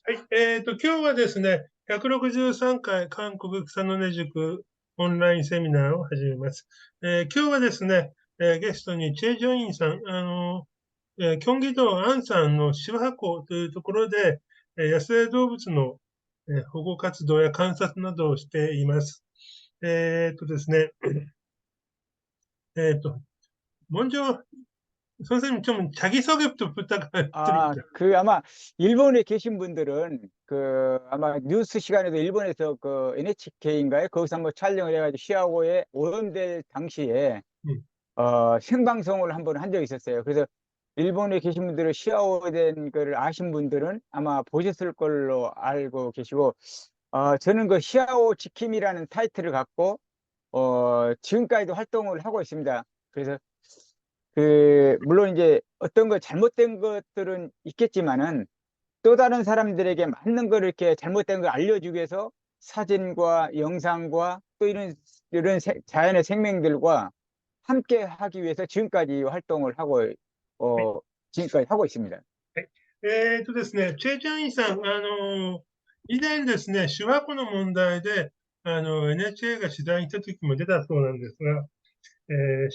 はい、今日はですね、163回韓国草の根塾オンラインセミナーを始めます。今日はですね、ゲストにチェ・ジョインさん、キョンギ道アンさんの芝箱というところで、野生動物の、保護活動や観察などをしています。ですね、えっと、먼저 선생님 좀 자기소개부터 아, 부탁드립니다. 아마, 일본에 계신 분들은, 아마 뉴스 시간에도 일본에서 NHK인가요? 거기서 한번 촬영을 해가지고 시아고에 오염될 당시에, 음, 생방송을 한번 한 적이 있었어요. 그래서 일본에 계신 분들은 시아오에 대한 거를 아신 분들은 아마 보셨을 걸로 알고 계시고, 저는 그 시아오 지킴이라는 타이틀을 갖고, 지금까지도 활동을 하고 있습니다. 그래서 물론 이제 어떤 거 잘못된 것들은 있겠지만은 또 다른 사람들에게 맞는 걸 이렇게 잘못된 걸 알려주기 위해서 사진과 영상과 또 자연의 생명들과 함께 하기 위해서 지금까지 활동을 하고, はい。 지금까지 하고 있습니다. はい。ですね、チェ・チャンイさん、以前ですね、手話湖の問題で、NHK が取材に行った時も出たそうなんですが、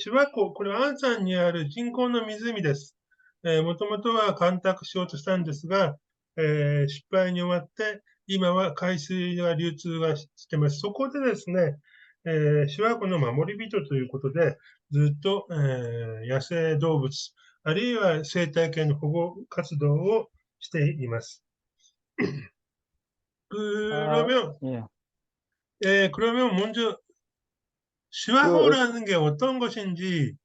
手話湖、これはアンサンにある人工の湖です。もともとは干拓しようとしたんですが、失敗に終わって、今は海水が流通がしてます。そこでですね、手話湖の守り人ということで、ずっと、野生動物、あるいは生態系の保護活動をしています。아, 그러면, 예. 그러면 먼저 그, 슈아호라는 게 어떤 것인지,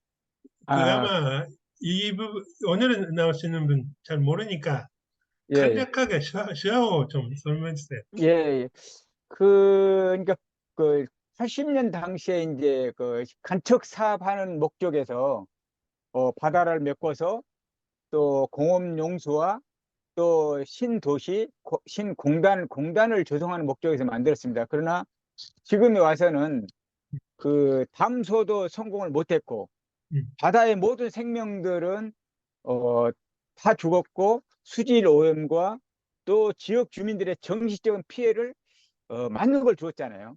아, 아마 이 부분, 오늘은 나오시는 분 잘 모르니까 예, 간략하게 슈아호 좀 설명해 주세요. 예, 예. 그러니까 그 80년 당시에 이제 간척 사업하는 목적에서 바다를 메꿔서 또 공업 용수와 또 신도시, 공단을 조성하는 목적에서 만들었습니다. 그러나 지금에 와서는 그 담소도 성공을 못했고 음, 바다의 모든 생명들은 어, 다 죽었고 수질 오염과 또 지역 주민들의 정신적인 피해를 많은 걸 주었잖아요.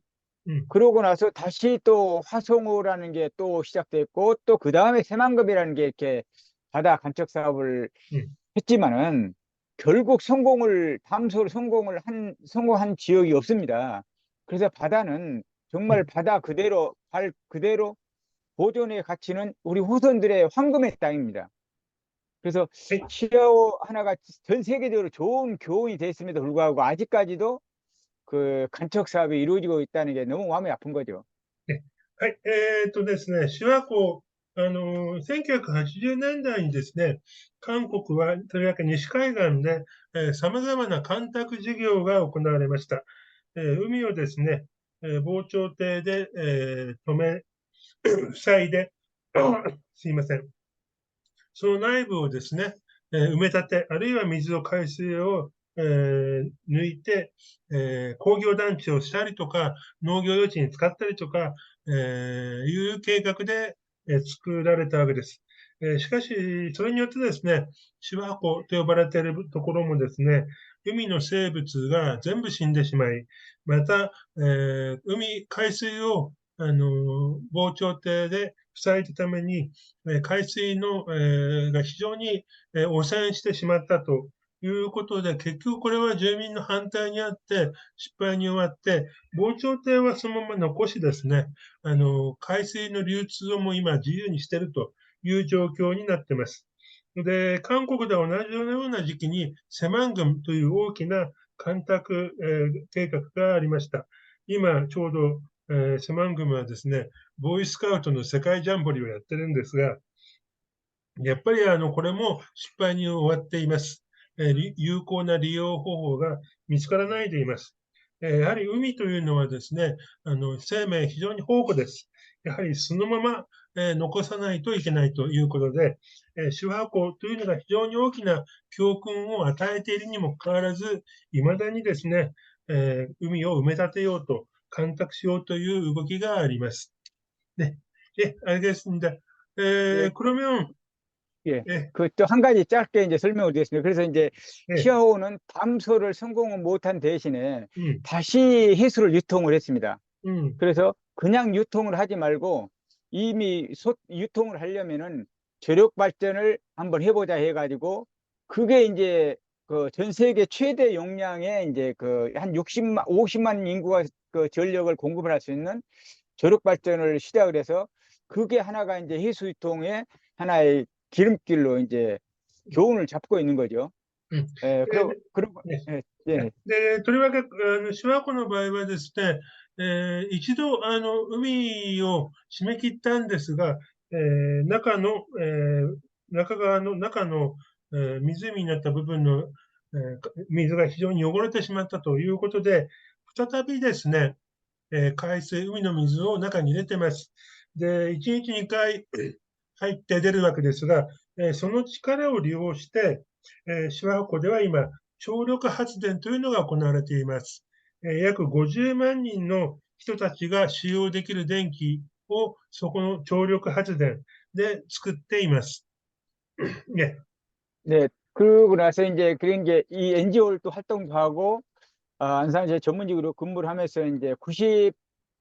음, 그러고 나서 다시 또 화성호라는 게 또 시작됐고 또 그 다음에 새만금이라는 게 이렇게 바다 간척 사업을 음, 했지만은 결국 담소를 성공한 지역이 없습니다. 그래서 바다는 정말 음. 바다 그대로, 발 그대로 보존의 가치는 우리 후손들의 황금의 땅입니다. 그래서 네, 시라오 하나가 전 세계적으로 좋은 교훈이 됐음에도 불구하고 아직까지도 그 간척 사업이 이루어지고 있다는 게 너무 마음이 아픈 거죠. ねはい。ですね、手話湖、1980年代にですね、韓国は、とりわけ西海岸で、様々な干拓事業が行われました。海をですね、防潮堤で、塞いで、すいません。その内部をですね、埋め立て、あるいは海水を、抜いて、工業団地をしたりとか、農業用地に使ったりとか、いう計画で、作られたわけです。しかし、それによってですね、芝湖と呼ばれているところもですね、海の生物が全部死んでしまい、また、海水を、防潮堤で塞いだために、海水の、が非常に、汚染してしまったということで、結局これは住民の反対にあって、失敗に終わって、防潮堤はそのまま残しですね、海水の流通をもう今自由にしているという状況になっています。で、韓国では同じような時期に、セマン群という大きな干拓、計画がありました。今、ちょうど、セマン群はですね、ボーイスカウトの世界ジャンボリーをやってるんですが、やっぱりこれも失敗に終わっています。有効な利用方法が見つからないでいます。やはり海というのはですね、生命非常に宝庫です。やはりそのまま、残さないといけないということで、手話湖というのが非常に大きな教訓を与えているにもかかわらず、未だにですね、海を埋め立てようと、干拓しようという動きがあります。네, 예, 알겠습니다. 예, 그러면 예. え、 그 또 한 가지 짧게 이제 설명을 드리겠습니다. 그래서 이제 え、 시아오는 담소를 성공을 못한 대신에 うん、 다시 해수를 유통을 했습니다. うん、 그래서 그냥 유통을 하지 말고 이미 유통을 하려면은 조력 발전을 한번 해보자 해가지고 그게 이제 그 전 세계 최대 용량의 이제 그 한 60만, 50만 인구가 그 전력을 공급을 할 수 있는 조력 발전을 시작을 해서 그게 하나가 이제 해수 유통의 하나의 기름길로 이제 교훈을 잡고 있는 거죠. うん。예, で、그리고, ね、예, 예, で、とりわけ、諏訪湖の場合はですね、一度、海を締め切ったんですが、中側の、中の、湖になった部分の、水が非常に汚れてしまったということで、再びですね、海水、海の水を中に入れてます。で、1日2回入って出るわけですが、その力を利用して、諏訪湖では今、張力発電というのが行われています。約50万人の人たちが使用できる電気をそこの張力発電で作っています。ね。 네. 그러고 나서 이제 그런 게 이 NGO를 또 활동도 하고 안산시에 전문직으로 근무를 하면서 이제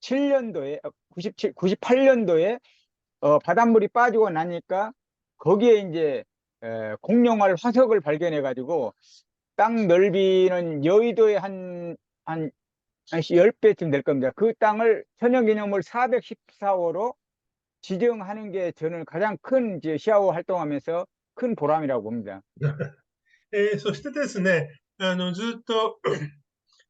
97년도에 98년도에 바닷물이 빠지고 나니까 거기에 이제 공룡알 화석을 발견해 가지고 땅 넓이는 여의도의 한 10배쯤 될 겁니다. 그 땅을 천연기념물 414호로 지정하는 게 저는 가장 큰 이제 시아오 활동하면서 큰 보람이라고 봅니다. そしてですね、ずっと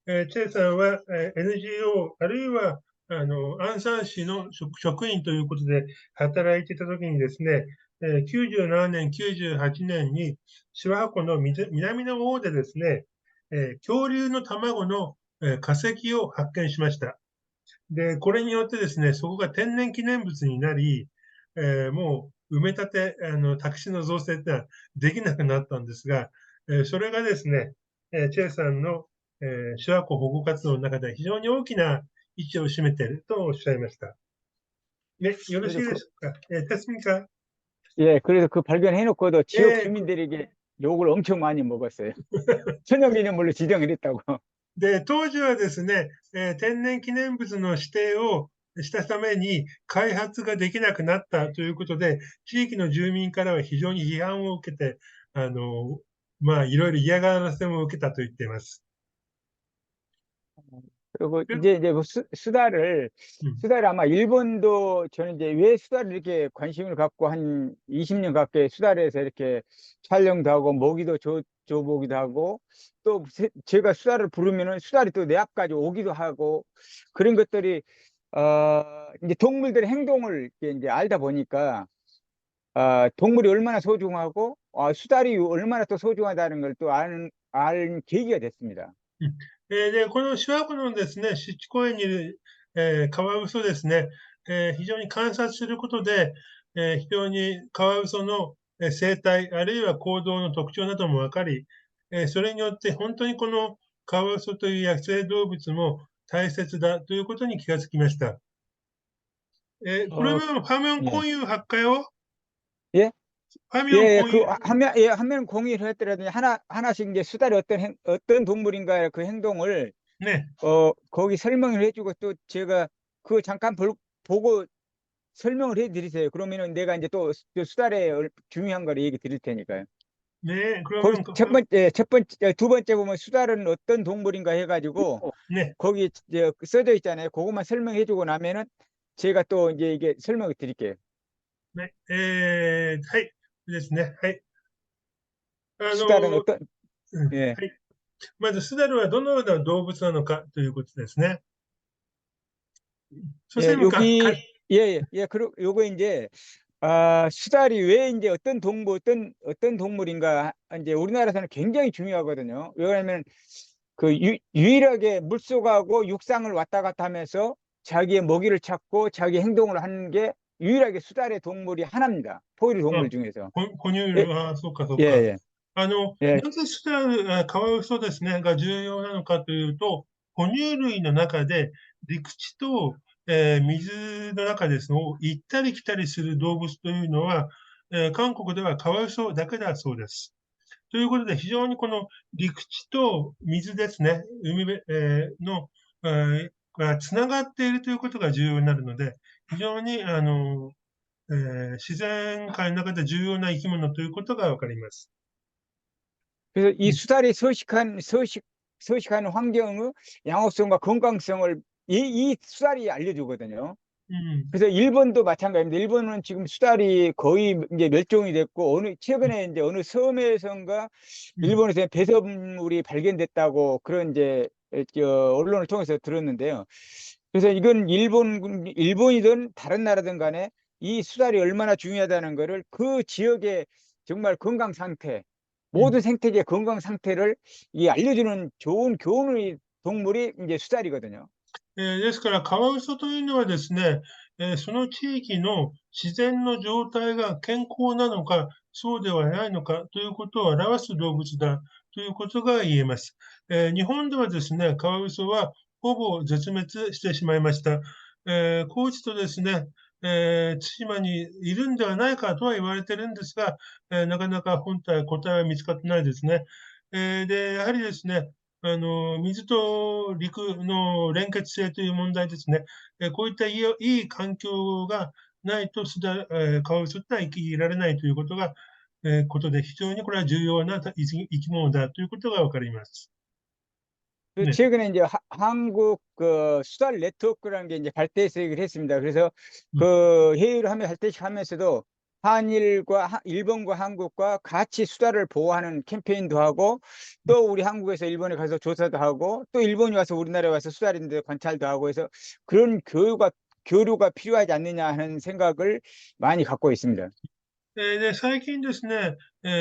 チェイさんは、NGO、あるいは、アンサン市の職員ということで働いていたときにですね、97年、98年に、諏訪湖の南の方でですね、恐竜の卵の、化石を発見しました。で、これによってですね、そこが天然記念物になり、もう埋め立て、宅地の造成ってのはできなくなったんですが、それがですね、チェイさんの、手話湖保護活動の中で非常に大きな位置を占めているとおっしゃいました。ね、よろしい 그래서 で 그, しょうか。됐습니까? 예, 그래서 그 발견해 놓고도 지역 예, 주민들에게 욕을 엄청 많이 먹었어요. 천연기념물로 지정을 했다고. で、当時はですね、天然記念物の指定をしたために開発ができなくなったということで、地域の住民からは非常に批判を受けて、まあ、いろいろ嫌がらせも受けたと言っています。 그리고 うん、이제 뭐 수다를 아마 일본도 저는 이제 왜 수다를 이렇게 관심을 갖고 한 20년 가까이 수다에서 이렇게 촬영도 하고 모기도 줘보기도 하고 또 제가 수다를 부르면은 수다리 또 내 앞까지 오기도 하고 그런 것들이 이제 동물들의 행동을 이제 알다 보니까 동물이 얼마나 소중하고 수달이 얼마나 또 소중하다는 걸 또 아는 계기가 됐습니다. うん。で、このシュワ湖のですね、湿地公園にいる、カワウソですね、非常に観察することで、非常にカワウソの生態、あるいは行動の特徴なども分かり、それによって本当にこのカワウソという野生動物も大切だということに気がつきました。 어, 그러면 화면 예. 공유할까요? 예? 화면 예, 그 공유, 화면 공유를 했더라도 하나씩 이제 수달이 어떤 동물인가 그 행동을 네, 거기 설명을 해주고 또 제가 그 잠깐 보고 설명을 해드리세요. 그러면은 내가 이제 또 수달의 중요한 걸 얘기 드릴 테니까요. 네, 거기 그러면, 첫 번째, 두 번째 보면 수달은 어떤 동물인가 해가지고 네, 거기 써져 있잖아요. 그것만 설명해주고 나면은 제가 또 이제 이게 설명을 드릴게요. 네, はい、ですね、はい。수달은 어떤, は 예, い。まず、スダルはどのような動物なのかということですね。예, 선생님과 가, 여기, 예, 예, 예, 그리고 요거 이제, 수달이 왜 이제 어떤 동물인가, 이제 우리나라에서는 굉장히 중요하거든요. 왜냐하면 그 유일하게 물속하고 육상을 왔다 갔다 하면서 자기의 먹이를 찾고 자기 행동을 하는 게 유일하게 수달의 동물이 하나입니다. 포유류 동물 あ、중에서. 哺乳 예, 類、あ、そうか、そう 예, か。예, 예, なぜスダル、カワウソですね、が重要なのかというと、哺乳類の中で陸地と、水の中ですの、行ったり来たりする動物というのは、韓国ではカワウソだけだそうです。ということで、非常にこの陸地と水ですね、海辺、の、がつながっているということが重要になるので、非常に自然界の中で重要な生き物ということがわかります。 그래서 이 수달이 서식하는 환경의 양호성과 건강성을 이 수달이 알려주거든요. うん、 그래서 일본도 마찬가지입니다. 일본은 지금 수달이 거의 이제 멸종이 됐고, 최근에 이제 어느 섬에선가 うん、 일본에서 배설물이 발견됐다고 그런 이제 언론을 통해서 들었는데요. 그래서 이건 일본이든 다른 나라든 간에 이 수달이 얼마나 중요하다는 거를 그 지역의 정말 건강 상태, うん。 모든 생태계 건강 상태를 알려주는 좋은 교훈의 동물이 이제 수달이거든요. ですから、カワウソというのはですね、その地域の自然の状態が健康なのか、そうではないのかということを表す動物だということが言えます。日本ではですね、カワウソはほぼ絶滅してしまいました。高知とですね、対馬にいるんではないかとは言われているんですが、なかなか本体、個体は見つかってないですね。で、やはりですね、水と陸の連結性という問題ですね。こういったいい環境がないと、カワウソってのは生きられないということが、ことで、非常にこれは重要な生き物だということがわかります。 그 네. 최근에 이제 한국 그 수달 네트워크라는 게 이제 발대 시작을 했습니다. 그래서 음, 그 회의를 할 때씩 하면서도 일본과 한국과 같이 수달을 보호하는 캠페인도 하고 또 우리 한국에서 일본에 가서 조사도 하고 또 일본이 와서 우리나라에 와서 수달인데 관찰도 하고 해서 그런 교류가 필요하지 않느냐 하는 생각을 많이 갖고 있습니다. で、最近ですね、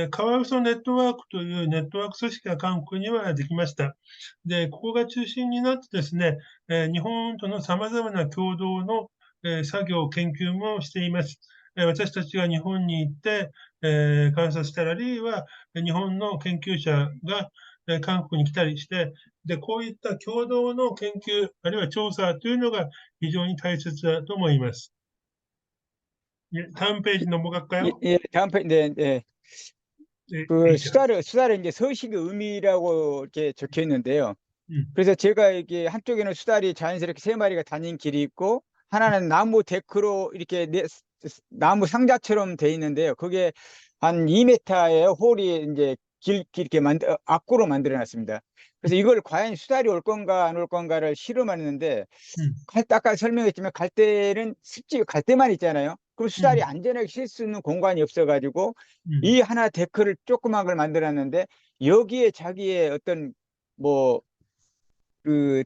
カワウソネットワークというネットワーク組織が韓国にはできました。で、ここが中心になってですね、日本との様々な共同の、作業、研究もしています。私たちが日本に行って、観察したり、あるいは日本の研究者が、韓国に来たりして、で、こういった共同の研究、あるいは調査というのが非常に大切だと思います。다음 페이지 넘어갈까요? 다음 편, 네, 네. 네, 그 A죠. 수달은 이제 서식의 의미라고 이렇게 적혀 있는데요. 음, 그래서 제가 이게 한쪽에는 수달이 자연스럽게 세 마리가 다닌 길이 있고 하나는 나무 데크로 이렇게 나무 상자처럼 돼 있는데요. 그게 한 2m의 홀이 이제 이렇게 앞으로 만들어 놨습니다. 그래서 이걸 과연 수달이 올 건가 안 올 건가를 실험하는데 음, 아까 설명했지만 갈대는 갈대만 있잖아요. 그럼 수달이 음, 안전하게 쉴 수 있는 공간이 없어가지고 음. 이 하나 데크를 조그만 걸 만들었는데 여기에 자기의 어떤 뭐 그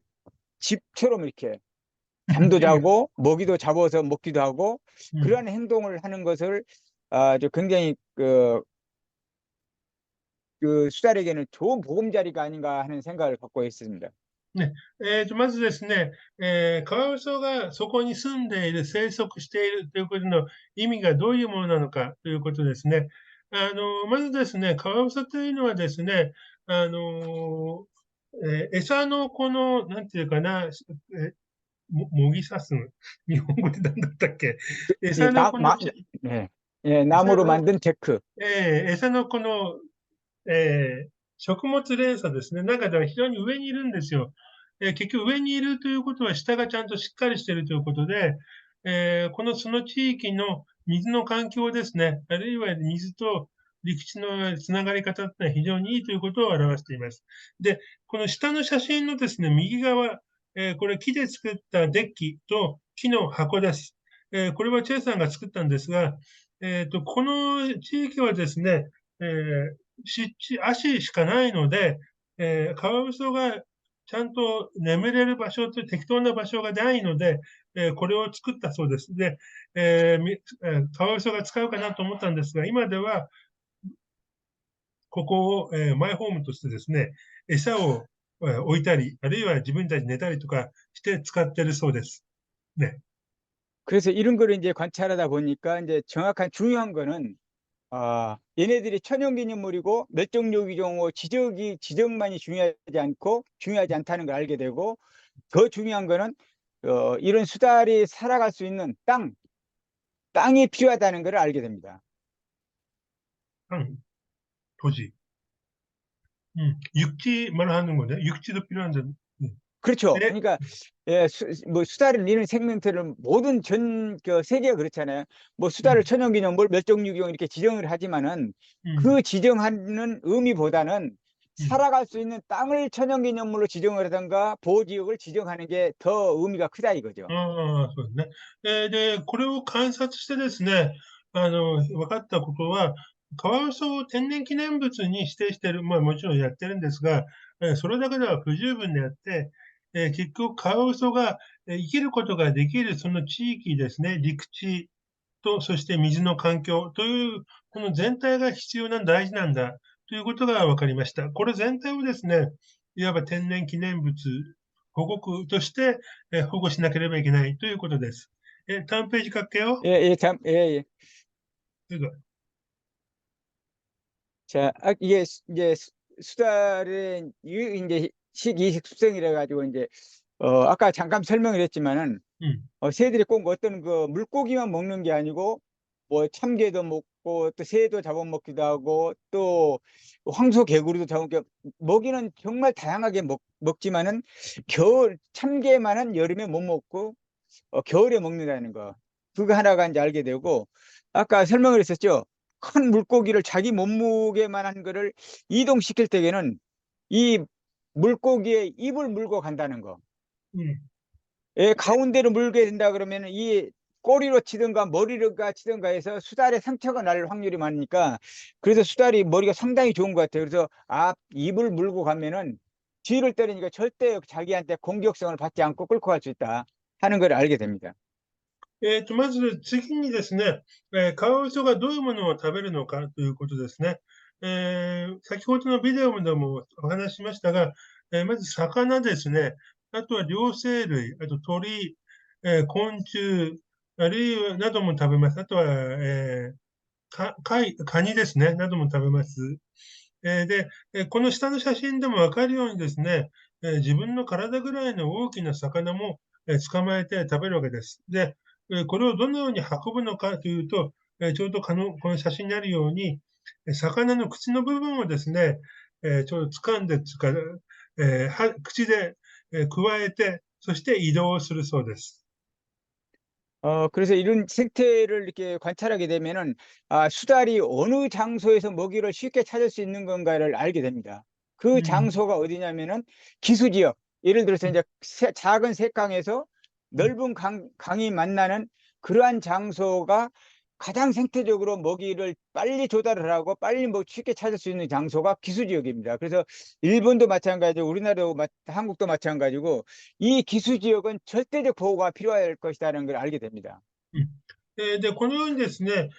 집처럼 이렇게 잠도 예, 자고 먹이도 잡아서 먹기도 하고 음. 그러한 행동을 하는 것을 아주 굉장히 그 수달에게는 좋은 보금자리가 아닌가 하는 생각을 갖고 있습니다. ね、まずですね、カワウソがそこに住んでいる、生息しているということの意味がどういうものなのかということですね。まずですね、カワウソというのはですね、あの、餌のこの、なんていうかな、もぎさす。日本語で何だったっけ。이餌のこの、네. 예, 餌 나무로 の、만든 데크. 餌のこの食物連鎖ですね、中では非常に上にいるんですよ。結局上にいるということは下がちゃんとしっかりしているということで、その地域の水の環境ですね、あるいは水と陸地のつながり方ってのは非常にいいということを表しています。で、この下の写真のですね、右側、これ木で作ったデッキと木の箱です。これはチェイさんが作ったんですが、この地域はですね、足しかないので、カワウソがちゃんと眠れる場所という適当な場所がないので、これを作ったそうです。で、カワウソが使うかなと思ったんですが、今ではここを、マイホームとしてですね、餌を、置いたり、あるいは自分たち寝たりとかして使ってるそうです。ね。 그래서 이런 거를 이제 관찰하다 보니까 이제 정확한 중요한 거는 얘네들이 천연기념물이고 멸종위기종으로 지정만이 중요하지 않다는 걸 알게 되고 더 중요한 거는 이런 수달이 살아갈 수 있는 땅이 필요하다는 걸 알게 됩니다. 한 도시. 육지만 하는 거네. 육지도 필요한데. 그렇죠. 네. 그러니까 예, 뭐 수다를 이루는 생명체는 모든 세계가 그렇잖아요. 뭐 수다를 음, 천연기념물, 멸종유기용 이렇게 지정을 하지만은 음, 그 지정하는 의미보다는 음. 살아갈 수 있는 땅을 천연기념물로 지정을 하든가 보호지역을 지정하는 게 더 의미가 크다 이거죠. そうですね。で、これを観察してですね、分かったことは、カワウソを天然記念物に指定している、まあもちろんやってるんですが、それだけでは不十分であって、結局カワウソが生きることができるその地域ですね、陸地と、そして水の環境という、この全体が必要な大事なんだということが分かりました。これ全体をですね、いわば天然記念物保護区として、保護しなければいけないということです。다음 페이지 갈게요. 예, 예, 예, 예. 이거. 자, 이게 이제 수달의 이제 식이식 숙성이라 가지고 이제 아까 잠깐 설명을 했지만은 음, 새들이 꼭 어떤 그 물고기만 먹는 게 아니고 뭐 참개도 먹고 또 새도 잡아먹기도 하고 또 황소 개구리도 잡아먹고 먹이는 정말 다양하게 먹지만은 겨울 참개만은 여름에 못 먹고 겨울에 먹는다는 거 그거 하나가 이제 알게 되고 아까 설명을 했었죠. 큰 물고기를 자기 몸무게만 한 거를 이동시킬 때에는 이 물고기의 입을 물고 간다는 거. 음. 예, 가운데로 물게 된다 그러면 이 꼬리로 치든가 머리로가 치든가 해서 수달에 상처가 날 확률이 많으니까 그래서 수달이 머리가 상당히 좋은 것 같아요. 그래서 입을 물고 가면은 뒤를 때리니까 절대 자기한테 공격성을 받지 않고 끌고 갈 수 있다 하는 걸 알게 됩니다. まず次にですね、カワウソがどういうものを食べるのかということですね。先ほどのビデオでもお話ししましたが、まず魚ですね。あとは両生類、あと鳥、昆虫、あるいはなども食べます。あとは、カニですね、なども食べます。で、この下の写真でもわかるようにですね、自分の体ぐらいの大きな魚も、捕まえて食べるわけです。で、これをどのように運ぶのかというと、ちょうどこの写真にあるように、魚の口の部分をですね、ちょうど掴んで口で、加えて、そして移動するそうです。 그래서 이런 생태를 이렇게 관찰하게 되면은, 수달이 어느 장소에서 먹이를 쉽게 찾을 수 있는 건가를 알게 됩니다. 그 うん、 장소가 어디냐면은 기수지역. 예를 들어서 이제 작은 색강에서 うん、 넓은 강이 만나는 그러한 장소가 가장 생태적으로 먹이를 빨리 조달을 하고 빨리 쉽게 찾을 수 있는 장소가 기수지역입니다. 그래서 일본도 마찬가지고 우리나라도 한국도 마찬가지고 이 기수지역은 절대적 보호가 필요할 것이라는 걸 알게 됩니다. うん。で、このようにですね、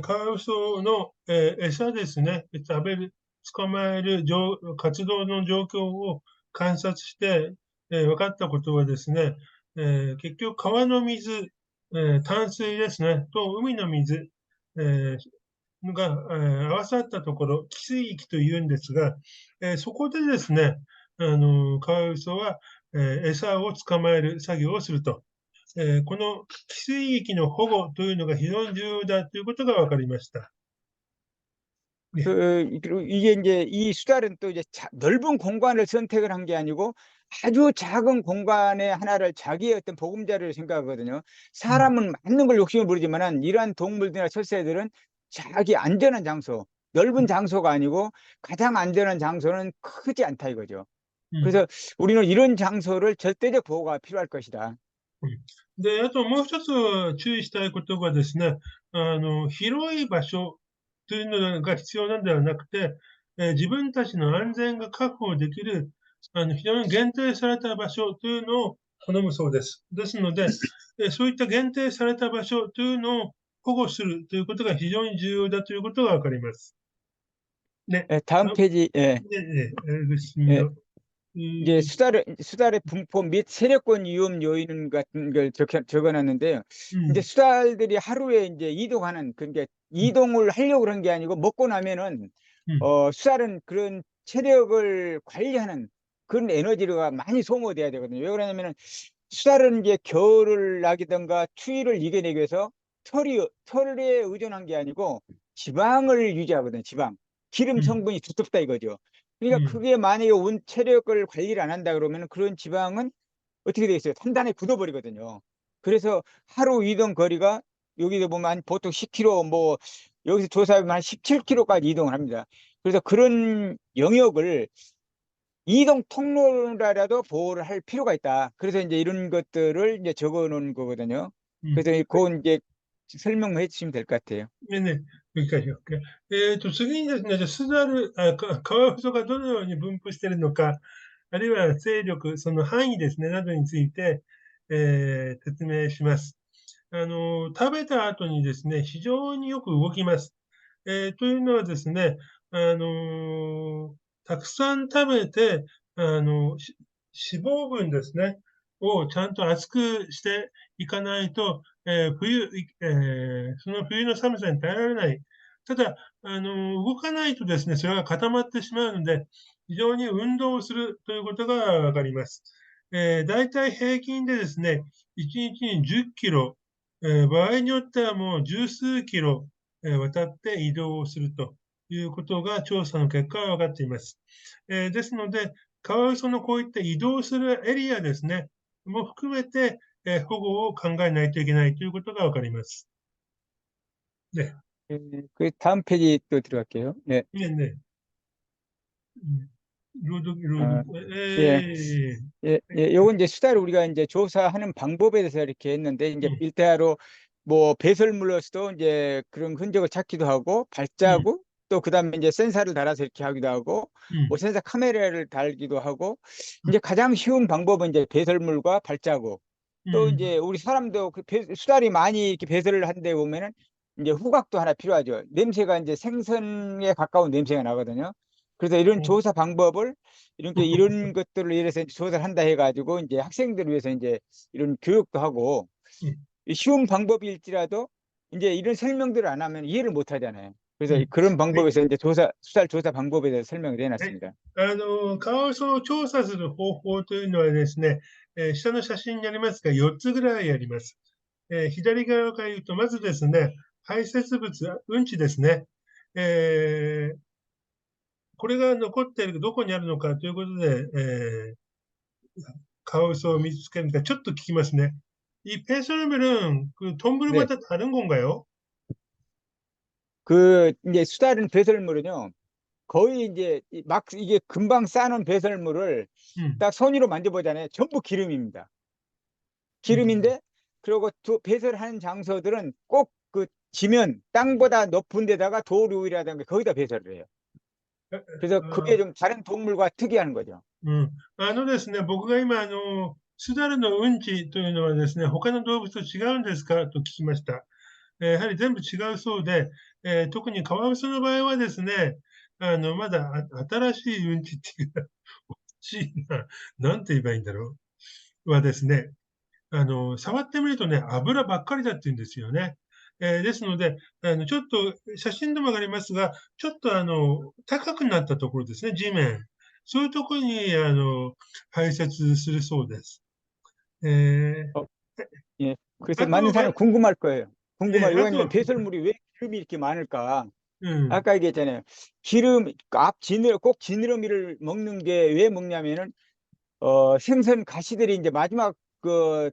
カワウソの、餌ですね、捕まえる活動の状況を観察して、分かったことはですね、結局川の水、淡水ですね、と海の水、えが、合わさったところ、汽水域というんですが、そこでですね、カワウソは、餌を捕まえる作業をすると。この汽水域の保護というのが非常に重要だということが分かりました。ね。 그리고 이게 이제 이 수달은 또 이제 넓은 공간을 선택을 한 게 아니고 아주 작은 공간의 하나를 자기의 어떤 보금자리를 생각하거든요. うん、 사람은 많은 걸 욕심을 부리지만은 이러한 동물들이나 철새들은 자기 안전한 장소, 넓은 장소가 아니고 가장 안전한 장소는 크지 않다 이거죠. うん、 그래서 우리는 이런 장소를 절대적 보호가 필요할 것이다. うん。で、あともう一つ注意したいことがですね、広い場所というのが必要なんではなくて、自分たちの安全が確保できる、非常に限定された場所というのを好むそうです。ですので、そういった限定された場所というのを保護するということが非常に重要だということがわかります。ね。다음 아, 페이지, 예, 네, 네, 예. 알겠습니다. 이제 이, 수달의 분포 및 세력권 위험 요인 같은 걸 적어놨는데요. 이제 음, 수달들이 하루에 이제 이동하는, 그러니까 음, 이동을 하려고 그런 게 아니고 먹고 나면은, 음, 수달은 그런 체력을 관리하는 그런 에너지가 많이 소모돼야 되거든요. 왜 그러냐면은 수달은 이제 겨울을 나기든가 추위를 이겨내기 위해서 털에 의존한 게 아니고 지방을 유지하거든요. 지방. 기름 음, 성분이 두텁다 이거죠. 그러니까 음, 그게 만약에 체력을 관리를 안 한다 그러면 그런 지방은 어떻게 돼 있어요? 단단히 굳어버리거든요. 그래서 하루 이동 거리가 여기도 보면 보통 10km, 뭐 여기서 조사하면 한 17km까지 이동을 합니다. 그래서 그런 영역을 이동 통로라도 보호를 할 필요가 있다. 그래서 이제 이런 것들을 이제 적어 놓은 거거든요. 음. 그래서 그건 이제 설명해 주시면 될 것 같아요.ね、理解しよう。次にですね、じゃあ、スザル、カワウソがどのように分布しているのか、あるいは勢力、その範囲ですね、などについて、説明します。食べた後にですね、非常によく動きます。というのはですね、たくさん食べて、脂肪分ですね、をちゃんと厚くしていかないと、その冬の寒さに耐えられない。ただ、動かないとですね、それが固まってしまうので、非常に運動をするということがわかります。だいたい平均でですね、1日に10キロ、場合によってはもう十数キロ、渡って移動をするということが調査の結果は分かっています。ですので、カワウソのこういった移動するエリアですね、も含めて、保護を考えないといけないということが分かります。네. 그 다음 페이지 또 들어갈게요. 네. 네네. 어, 로드, 예. 요건 이제 수다를 우리가 이제 조사하는 방법에 대해서 이렇게 했는데, 이제 음, 일대하로 뭐 배설물로서도 이제 그런 흔적을 찾기도 하고, 음, 발자국, 또 그다음에 이제 센서를 달아서 이렇게 하기도 하고, 음, 뭐 센서 카메라를 달기도 하고, 이제 가장 쉬운 방법은 이제 배설물과 발자국. 또 음, 이제 우리 사람도 수달이 많이 이렇게 배설을 한데 보면은 이제 후각도 하나 필요하죠. 냄새가 이제 생선에 가까운 냄새가 나거든요. 그래서 이런 어, 조사 방법을 이렇게 이런 것들을 이래서 조사를 한다 해가지고 이제 학생들을 위해서 이제 이런 교육도 하고, 음, 이 쉬운 방법일지라도 이제 이런 설명들을 안 하면 이해를 못 하잖아요. 그래서 うん。그런 はい。방법에서 이제 수달 조사 방법에 대해서 설명을 はい。해놨습니다. カワウソを調査する方法というのはですね、下の写真にありますが、4つぐらいあります。左側から言うと、まずですね、排泄物、うんちですね。これが残っているどこにあるのかということで、カワウソを見つけるのか、ちょっと聞きますね。이 폐설물은 그 네. 동물마다 다른 건가요? 그 이제 수달은 배설물은요. 거의 이제 막 이게 금방 싸는 배설물을 음, 딱 손으로 만져보잖아요. 전부 기름입니다. 음, 기름인데, 그리고 배설하는 장소들은 꼭 그 지면 땅보다 높은 데다가 도루이라든가 거기다 배설을 해요. 그래서 그게 あ 좀 다른 동물과 특이한 거죠. うん。ですね、僕が今、スザルのうんちというのはですね、他の動物と違うんですかと聞きました。やはり全部違うそうで、特にカワウソの場合はですね、まだ新しいうんちっていうか、おかしいな、なんて言えばいいんだろう、はですね、触ってみるとね、油ばっかりだって言うんですよね。ですので、ちょっと写真でも上がりますが、ちょっと高くなったところですね、地面。そういうところに、排泄するそうです。え어, 예. 그래서 あと많은 は、사람이 궁금할 거예요. 궁금할あ왜냐면 と、배설물이 왜 기름이 이렇게 많을까? うん、아까 얘기했잖아요. 기름 꼭 지느러미를 먹는 게 왜 먹냐면은 생선 가시들이 이제 마지막 그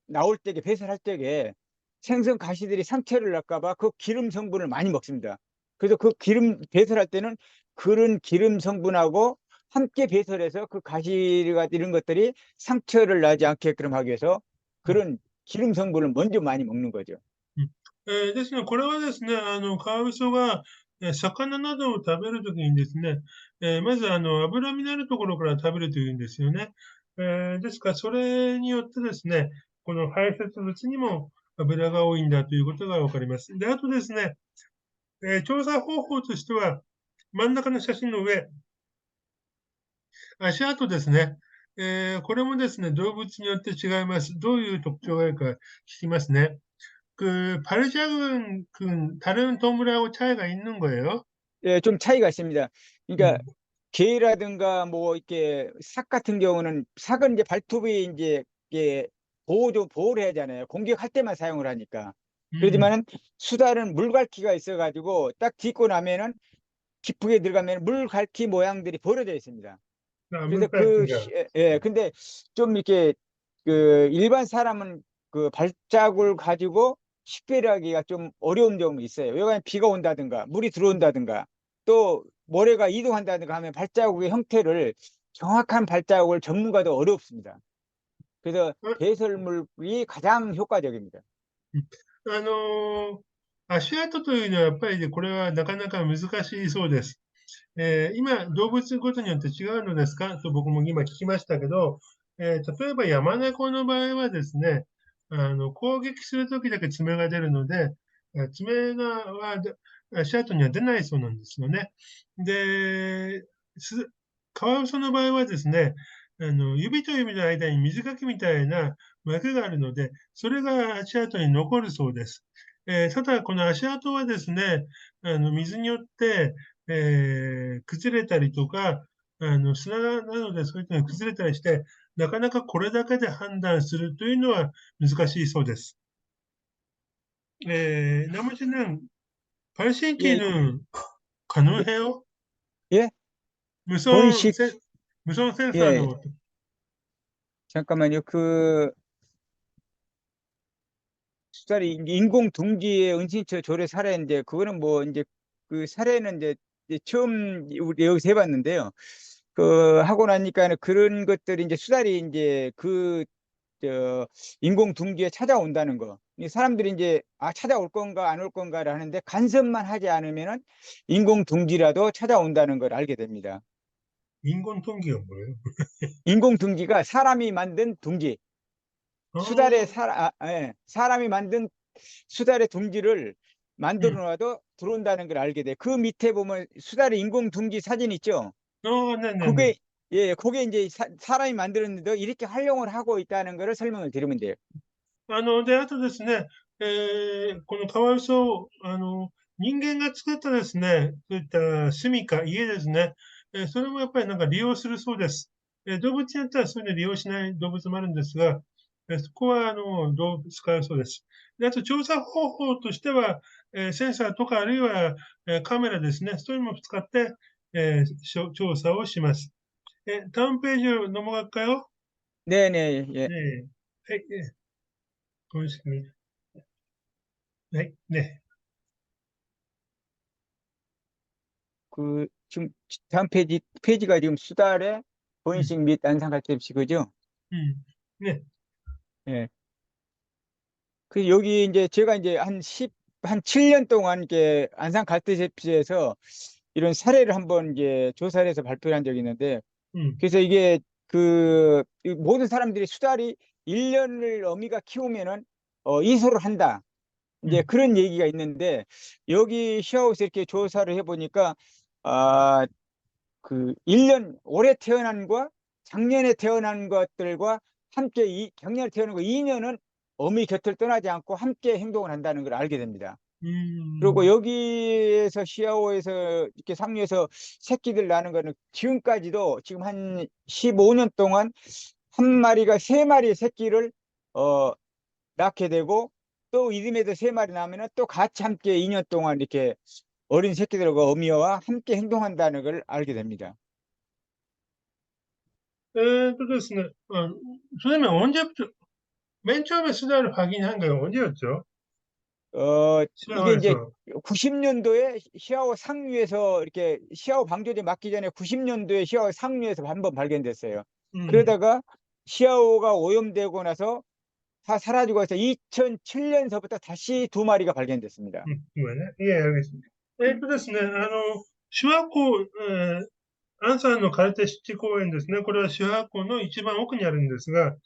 나올 때게 배설할 때게 생선 가시들이 상처를 날까 봐 그 기름 성분을 많이 먹습니다. 그래서 그 기름 배설할 때는 그런 기름 성분하고 함께 배설해서 그 가시가 이런 것들이 상처를 나지 않게끔 하기 위해서 うん、그런 기름 성분을 먼저 많이 먹는 거죠. うん。ですね、これはですね、カワウソが、魚などを食べるときにですね、まず、脂身のあるところから食べるというんですよね。ですから、それによってですね、この排泄物にも脂が多いんだということがわかります。で、あとですね、調査方法としては、真ん中の写真の上、足跡ですね。これもですね、動物によって違います。どういう特徴があるか聞きますね. 발자국은 다른 동물하고 차이가 있는 거예요? 예, 좀 차이가 있습니다. 그러니까 음, 개라든가 뭐 이렇게 삭 같은 경우는 삭은 이제 발톱이 이제 이게 보호를 해야 하잖아요. 공격할 때만 사용을 하니까. 음, 그렇지만은 수달은 물갈퀴가 있어가지고 딱 딛고 나면은 깊게 들어가면 물갈퀴 모양들이 벌어져 있습니다. 그래서 물갈퀴가. 근데 좀 이렇게 그 일반 사람은 그 발자국을 가지고 식별하기가 좀 어려운 점이 있어요. 왜냐하면 비가 온다든가 물이 들어온다든가 또 모래가 이동한다든가 하면 발자국의 형태를 정확한 발자국을 전문가도 어렵습니다. 그래서 あ、배설물이 가장 효과적입니다. うんあの足跡というのはやっぱりね、これはなかなか難しいそうです。今、動物ごとによって違うのですかと僕も今聞きましたけど、例えば山猫の場合はですね、攻撃するときだけ爪が出るので、爪足跡には出ないそうなんですよね。で、カワウソの場合はですね、指と指の間に水かきみたいな膜があるので、それが足跡に残るそうです。ただ、この足跡はですね、水によって崩れたりとか、砂なのでそういったのが崩れたりして、なかなかこれだけで判断するというのは難しいそうです。나머지는 예, 발신기는 예, 가능해요? 예? 무선 번식, 센, 무선 예, 센서는 잠깐만요. 그 수달이 인공 둥지의 은신처 조례 사례인데 그거는 뭐 이제 그 사례는 이제 처음 우리 여기서 해봤는데요. 그 하고 나니까는 그런 것들이 이제 수달이 이제 그 저 인공 둥지에 찾아온다는 거. 이 사람들이 이제 찾아올 건가 안 올 건가를 하는데 간섭만 하지 않으면은 인공 둥지라도 찾아온다는 걸 알게 됩니다. 인공 통기가 뭐예요? 인공 둥지가 사람이 만든 둥지. 수달에 아, 사람이 만든 수달의 둥지를 음. 만들어 놔도 들어온다는 걸 알게 돼. 그 밑에 보면 수달의 인공 둥지 사진 있죠? 네네네. 그게, 그게 이제 사람이 만들었는데 이렇게 활용을 하고 있다는 것을 설명을 드리면 돼요. あとですね、このカワウソ、人間が作ったですね、そういった住処、家ですね、それもやっぱりなんか利用するそうです。動物によってはそういうの利用しない動物もあるんですが、そこは動物使うそうです。で、あと調査方法としては、センサーとかあるいは、カメラですね、そういうのも使って、調査をします。다음 페이지 넘어갈까요? 네네, 예. 네. 보겠습니다. 네, 네. 지금 다음 페이지가 지금 수달의 음, 번식 및 안산 갈대입시 그죠? 네. 예. 그 여기 이제 제가 이제 한 7년 동안 이렇게 안산 갈대cep시에서 이런 사례를 한번 이제 조사를 해서 발표를 한 적이 있는데 음, 그래서 이게 이 모든 사람들이 수달이 1년을 어미가 키우면은 이소를 한다. 이제 음, 그런 얘기가 있는데 여기 시아웃에 이렇게 조사를 해보니까 아, 그 1년 올해 태어난 과 작년에 태어난 것들과 함께 작년에 태어난 거 2년은 어미 곁을 떠나지 않고 함께 행동을 한다는 걸 알게 됩니다. 그리고 음, 여기에서 시아오에서 이렇게 상류에서 새끼들 나는 거는 지금까지도 지금 한 15년 동안 한 마리가 세 마리의 새끼를 어, 낳게 되고 또 이듬해도 세 마리 나면은 또 같이 함께 2년 동안 이렇게 어린 새끼들과 어미와 함께 행동한다는 걸 알게 됩니다. ですね、선생님 언제부터, 맨 처음에 수다를 확인한 게 언제였죠? 이게 이제 실화에서. 90년도에 시아오 상류에서 이렇게 시아오 방조제 맞기 전에 90년도에 시아오 상류에서 한번 발견됐어요. 음, 그러다가 시아오가 오염되고 나서 다 사라지고 해서 2007년서부터 다시 두 마리가 발견됐습니다. 이거네. 예, 알겠습니다. ですね、手話湖、アンサーのカルテ湿地公園ですね。これは手話湖の一番奥にあるんですが、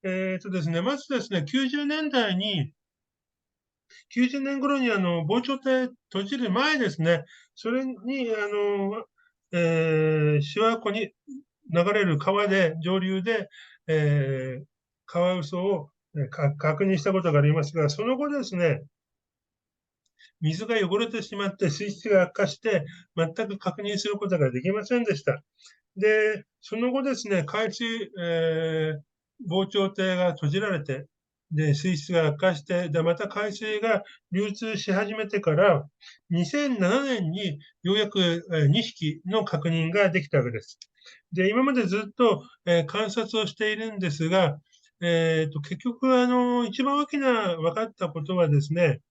ですね、まずですね、90年頃に防潮堤閉じる前ですね、それに、諏訪湖に流れる川で、上流で、カワウソを確認したことがありますが、その後ですね、水が汚れてしまって水質が悪化して、全く確認することができませんでした。で、その後ですね、防潮堤が閉じられて、で、水質が悪化して、で、また海水が流通し始めてから、2007年にようやく2匹の確認ができたわけです。で、今までずっと観察をしているんですが、結局、一番大きな分かったことはですね、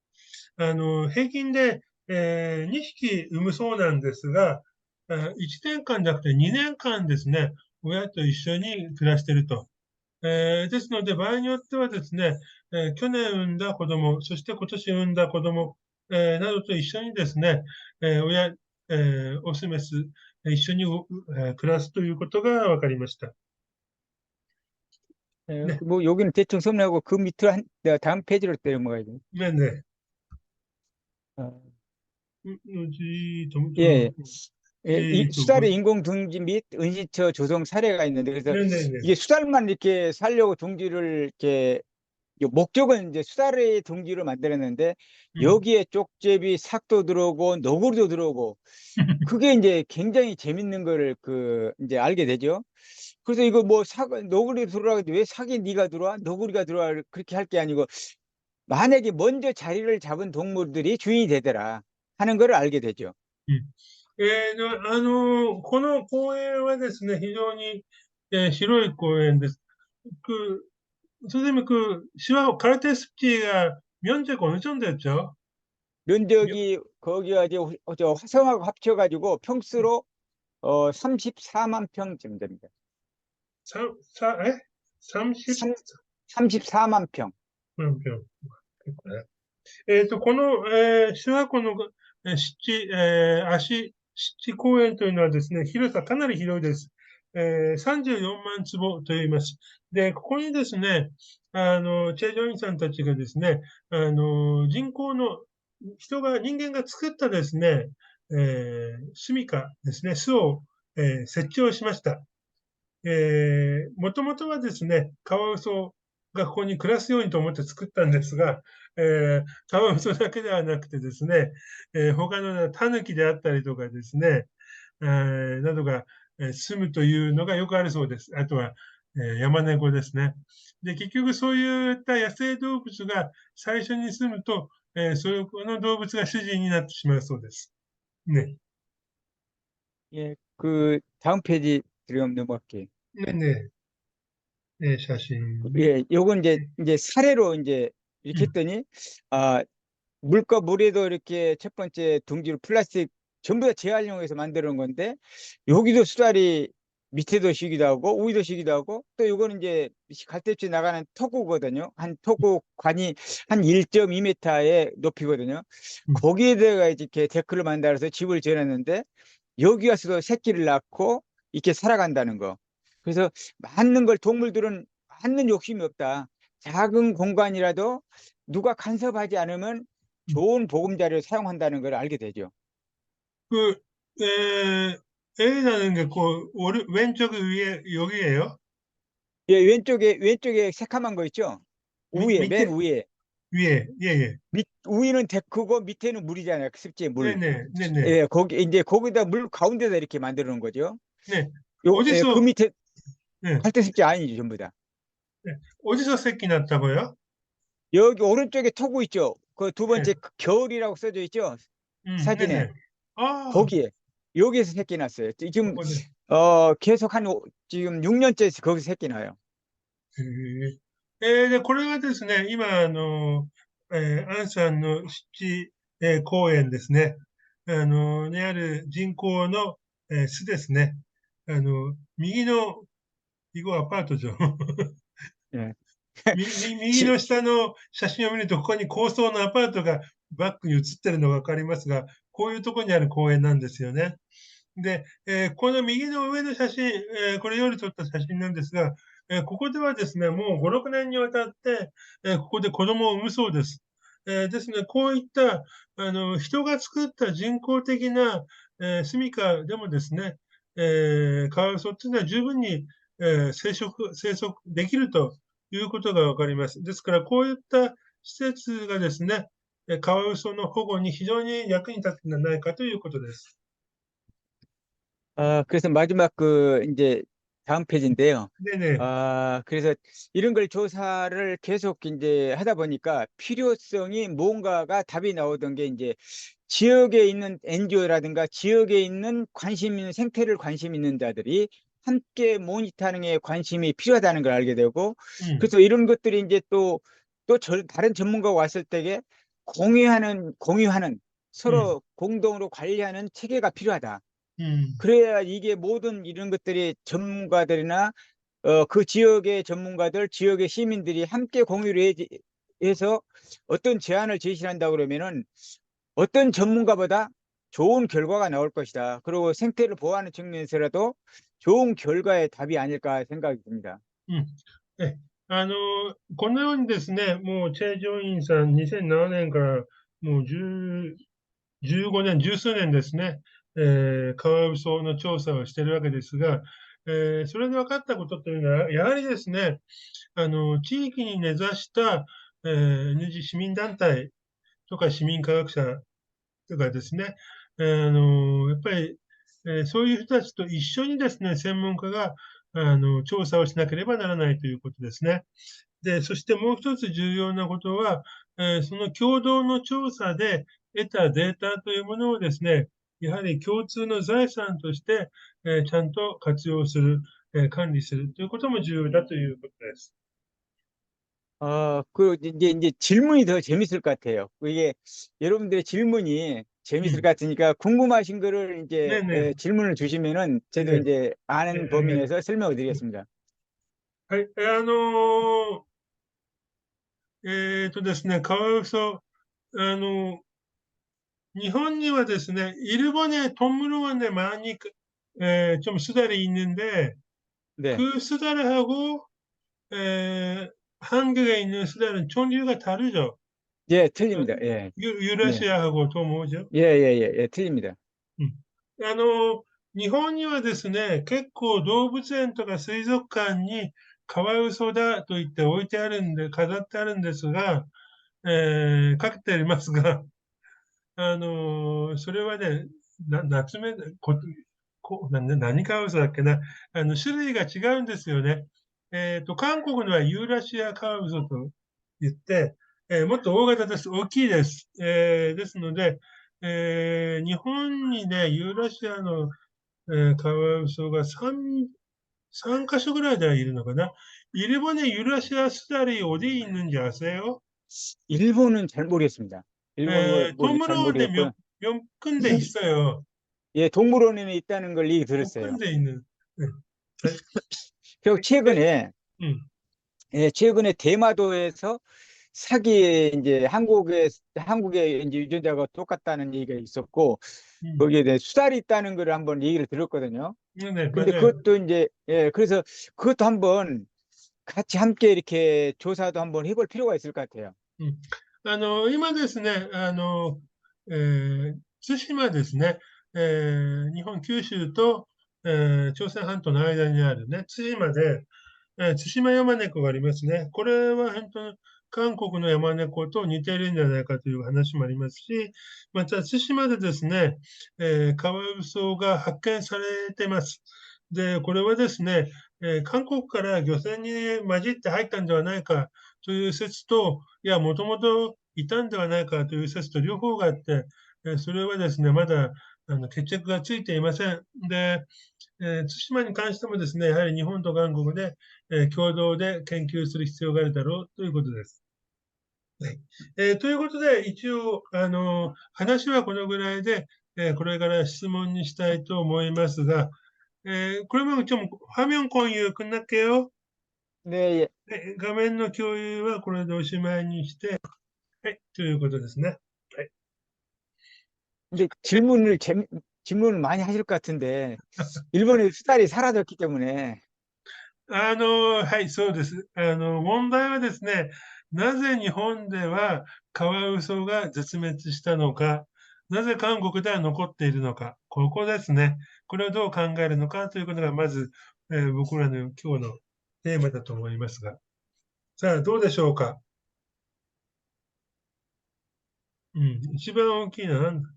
平均で、2匹産むそうなんですが、1年間じゃなくて2年間ですね、親と一緒に暮らしていると。ですので、場合によってはですね、去年産んだ子供、そして今年産んだ子供、などと一緒にですね、親、オス、メス、一緒に暮らすということが分かりました。 예, 네, 뭐 여기는 대충 설명하고 그 밑으로 내가 다음 페이지로 또 넘어가야 돼. 네, 네. 어, うち、예, 뭐, 수달의 인공 둥지 및 은신처 조성 사례가 있는데 그래서 네, 네, 네. 이게 수달만 이렇게 살려고 둥지를 이렇게 이 목적은 이제 수달의 둥지를 만들었는데 음. 여기에 쪽제비, 삭도 들어오고 너구리도 들어오고 그게 이제 굉장히 재밌는 거를 그 이제 알게 되죠. 그래서 이거 뭐 너구리 들어와가지고 왜 삭이 네가 들어와? 너구리가 들어와? 그렇게 할 게 아니고 만약에 먼저 자리를 잡은 동물들이 주인이 되더라 하는 걸 알게 되죠. うん。この公園はですね、非常に、広い公園です。선생님, 시와 카르테스키가 면적 어느 정도 였죠? 면적이 거기가 이제 저 화성하고 합쳐가지고 평수로 34만 평쯤 됩니다. 30 34만 평. 万票。結構ね。この、諏訪湖の、湿地公園というのはですね、広さかなり広いです。34万坪と言います。で、ここにですね、チェ・ジョンイさんたちがですね、人工の、人間が作ったですね、住処ですね、巣を、設置をしました。もともとはですね、カワウソがここに暮らすようにと思って作ったんですが、カワウソだけではなくてですね、他のタヌキであったりとかですね、などが住むというのがよくあるそうです。あとは、山猫ですね。で、結局そういった野生動物が最初に住むと、この動物が主人になってしまうそうです。ね。 예, 그 다음 페이지 들어가면 넘어갈게요. ね、ね、写真。 예, 요건 이제 사례로 이제 う 이렇게 ん、 했더니 아, 물과 물에도 이렇게 첫 번째 둥지로 플라스틱 전부 다 재활용해서 만드는 건데 여기도 수달이 밑에도 쉬기도 하고 위도 쉬기도 하고 또 이거는 이제 갈대치 나가는 토구거든요. 한 토구관이 한 1.2m의 높이거든요. 음. 거기에다가 이렇게 데크를 만들어서 집을 지어놨는데 여기 와서도 새끼를 낳고 이렇게 살아간다는 거. 그래서 많은 걸 동물들은 많은 욕심이 없다. 작은 공간이라도 누가 간섭하지 않으면 좋은 보금자리를 사용한다는 걸 알게 되죠. 그, A라는 게, 왼쪽 위에, 여기에요? 예, 왼쪽에 새카만 거 있죠? 위에, 맨 밑에, 위에. 위에, 예, 예. 위는 데크고 밑에는 물이잖아요. 그 습지의 물. 네네, 네네. 예, 거기다 물 가운데다 이렇게 만드는 거죠. 네. 예, 그 어디서, 밑에 네, 갈대 습지 아니죠, 전부 다. 네. 어디서 새끼 났다고요? 여기 오른쪽에 토구 있죠? 그 두 네. 번째 겨울이라고 써져 있죠? 사진에. 네네. 아, 거기에. 여기에서 새끼 났어요. 지금, 네. 계속 지금 6년째 거기서 새끼 나요. で、これがですね、今、アンさんの湿地、公園ですね、にある人工の、巣ですね。右の、이거アパート죠。 예. 右 지- の下の写真を見ると、ここに高層のアパートがバックに写ってるのがわかりますが、こういうところにある公園なんですよね。で、この右の上の写真、これより撮った写真なんですが、ここではですね、もう5、6年にわたって、ここで子供を産むそうです。ですね、こういった、人が作った人工的な、住処でもですね、カワウソっていうのは十分に、生息できるということがわかります。ですから、こういった施設がですね、カワウソの保護に非常に役に立つんじゃないかということです。 그래서 마지막 이제 다음 페이지인데요. 네네. 그래서 이런 걸 조사를 계속 이제 하다 보니까 필요성이 뭔가가 답이 나오던 게 이제 지역에 있는 NGO라든가 지역에 있는 관심 있는 생태를 관심 있는 자들이 함께 모니터링에 관심이 필요하다는 걸 알게 되고 음, 그래서 이런 것들이 이제 다른 전문가가 왔을 때에 공유하는 음, 서로 공동으로 관리하는 체계가 필요하다. 음, 그래야 이게 모든 이런 것들이 전문가들이나 그 지역의 전문가들, 지역의 시민들이 함께 해서 어떤 제안을 제시한다 그러면은 어떤 전문가보다 좋은 결과가 나올 것이다. 그리고 생태를 보호하는 측면에서라도 좋은 결과의 답이 아닐까 생각이 듭니다. うん。このようにですね、もう、チェ・ジョインさん、2007年からもう15年、十数年ですね、カワウソの調査をしているわけですが、それで分かったことというのは、やはりですね、地域に根ざした、NG 市民団体とか市民科学者とかですね、やっぱり、そういう人たちと一緒にですね、専門家が、調査をしなければならないということですね。で、そしてもう一つ重要なことは、その共同の調査で得たデータというものをですね、やはり共通の財産として、ちゃんと活用する、管理するということも重要だということです。이제 질문이 더 재밌을 것 같아요. 이게 여러분들의 질문이 う 재밌을 ん。것 같으니까 궁금하신 거를 이제 ねえね 질문을 주시면은 え、저도 ね 이제 え、아는 あり 범위 がとう。내에서 설명을 うん。드리겠습니다. はい、ですね、カワウソ、あの、日本にはですね、일본에 동물원에 많이 좀 수달이 있는데, 네. 그 수달하고 한국에 있는 수달은 종류가 다르죠. 예, 어, 틀립니다. 예. 네. 유라시아하고 또 뭐죠? 예, 예, 예, 예, 틀립니다. うん。日本にはですね、結構動物園とか水族館にカワウソだと言って置いてあるんで、飾ってあるんですが、かけてありますが、それはね、夏目、何カワウソだっけな、種類が違うんですよね。韓国のはユーラシアカワウソと言って、もっと大型です。大きいです。ですので、日本にね、ユーラシアの、カワウソが3箇所ぐらいではいるのかな。일본에 유라시아 수달이 어디 있는지 아세요? 일본은 잘 모르겠습니다. 일본은 잘 동물원에 모르겠고요. 몇 군데 있어요. 예, 동물원에 있다는 걸 얘기 몇 들었어요. 군데 있는. 네. 네. 그리고 네. 음, 최근에 대마도에서 사기에 이제 한국의 이제 유전자가 똑같다는 얘기가 있었고, 음. 거기에 대해 수달이 있다는 걸 한번 얘기를 들었거든요. 네, 근데 맞아요. 그것도 이제, 예, 그래서 그것도 한번 같이 함께 이렇게 조사도 한번 해볼 필요가 있을 것 같아요. うん。今ですね、対馬ですね、日本九州と、朝鮮半島の間にあるね、対馬で、対馬ヤマネコがありますね。これは本当に韓国のヤマネコと似ているんじゃないかという話もありますし、また対馬でですね、カワウソが発見されています。で、これはですね、韓国から漁船に混じって入ったんではないかという説と、いや、もともといたんではないかという説と両方があって、それはですね、まだ決着がついていません。で、対馬に関してもですね、やはり日本と韓国で、共同で研究する必要があるだろうということです。はい。ということで、一応、話はこのぐらいで、これから質問にしたいと思いますが、그러면 좀 화면 공유 끝날게요. 네, 예. 네, 画面の共有はこれでおしまいにして、はい、ということですね。はい。근데 질문을 많이 하실 것 같은데, 일본의 수달이 사라졌기 때문에, はい、そうです。問題はですね、なぜ日本ではカワウソが絶滅したのか、なぜ韓国では残っているのか、ここですね。これをどう考えるのかということが、まず、僕らの今日のテーマだと思いますが。さあ、どうでしょうか。うん、一番大きいのは何だ。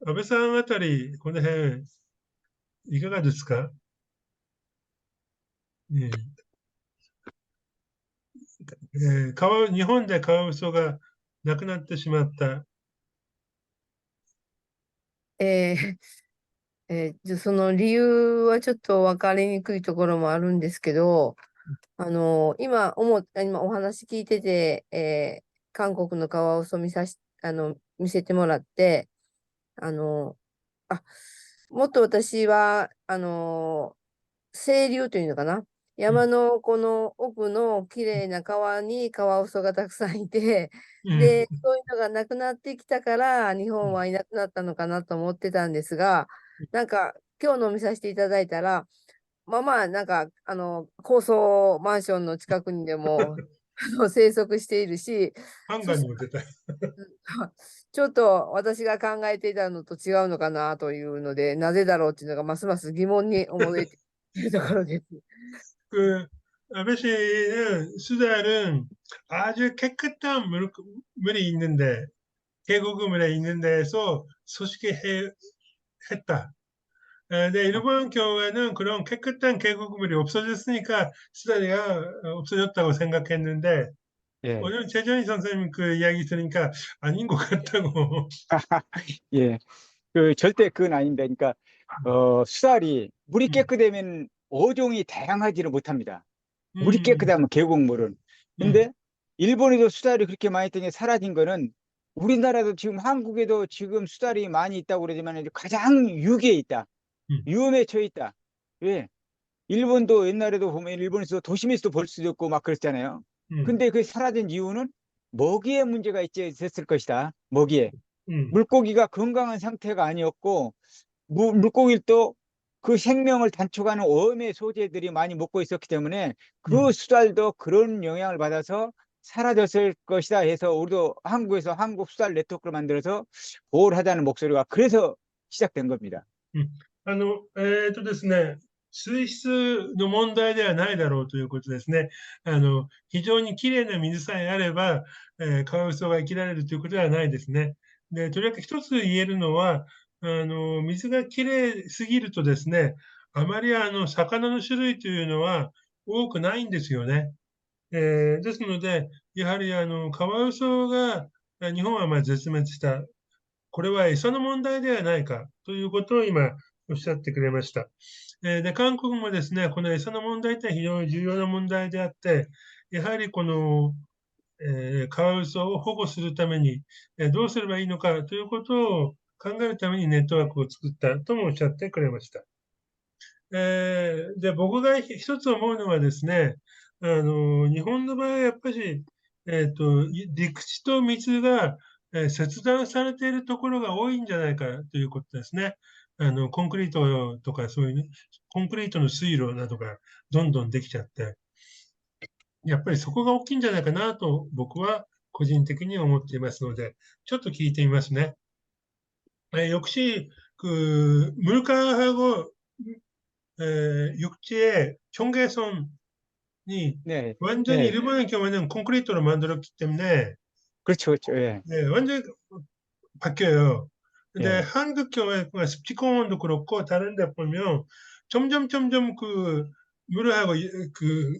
安倍さんあたり、この辺、いかがですか？え日本でカワウソがなくなってしまった。えーその理由はちょっと分かりにくいところもあるんですけど、今お話聞いてて、韓国のカワウソ見せてもらって、あの、あ、もっと私は、清流というのかな。山のこの奥の綺麗な川にカワウソがたくさんいて、うん、で、そういうのがなくなってきたから、日本はいなくなったのかなと思ってたんですが、なんか、今日の見させていただいたら、まあまあ、なんか、高層マンションの近くにでも、生息しているし、ハンそしガーにも出たい。ちょっと私が考えていたのと違うのかなというので、なぜだろうっていうのがますます疑問に思えているところです。그, 아베시는 수달은 아주 깨끗한 물이 있는데, 계곡물에 있는 데에서 했다. 근데 일본 경우에는 그런 깨끗한 계곡물이 없어졌으니까 수달이가 없어졌다고 생각했는데, 예. 오늘 최전희 선생님 그 이야기 들으니까 아닌 것 같다고. 예. 절대 그건 아닙니다. 그러니까, 수달이 물이 음, 깨끗하면 어종이 다양하지를 못합니다. 물이 음, 깨끗하면 계곡물은. 음, 근데 일본에도 수달이 그렇게 많이 있던 게 사라진 거는 우리나라도 지금 한국에도 지금 수달이 많이 있다고 그러지만 가장 유기에 있다. 음, 위험에 처해 있다. 왜? 일본도 옛날에도 보면 일본에서 도심에서도 볼 수도 있고 막 그랬잖아요. 음, 근데 그 사라진 이유는 먹이에 문제가 있었을 것이다. 먹이에. 음, 물고기가 건강한 상태가 아니었고 물고기도 그 생명을 단축하는 어음의 소재들이 많이 먹고 있었기 때문에 그 음, 수달도 그런 영향을 받아서 사라졌을 것이다 해서 우리도 한국에서 한국 수달 네트워크를 만들어서 보호를 하자는 목소리가 그래서 시작된 겁니다. うん。ですね、水質の問題ではないだろうということですね。非常にきれいな水さえあれば、カワウソが生きられるということではないですね。で、とりわけ一つ言えるのは、水がきれいすぎるとですね、あまり魚の種類というのは多くないんですよね。ですので、やはりカワウソが、日本はまあ絶滅した。これは餌の問題ではないかということを今おっしゃってくれました。で、韓国もですね、この餌の問題って非常に重要な問題であって、やはりこの、カワウソを保護するために、どうすればいいのかということを考えるためにネットワークを作ったともおっしゃってくれました。で、僕が一つ思うのはですね、日本の場合はやっぱり、陸地と水が、切断されているところが多いんじゃないかということですね。コンクリートとかそういうね、コンクリートの水路などがどんどんできちゃって、やっぱりそこが大きいんじゃないかなと僕は個人的に思っていますので、ちょっと聞いてみますね. 역시 물가하고 육지의 경계선이 네, 완전히 네, 일본의 경우에는 콘크리트로 만들었기 때문에 그렇죠, 그렇죠. 예, 완전히 바뀌어요. 근데 예, 한국 경우에 습지공원도 그렇고 다른 데 보면 점점 물하고 그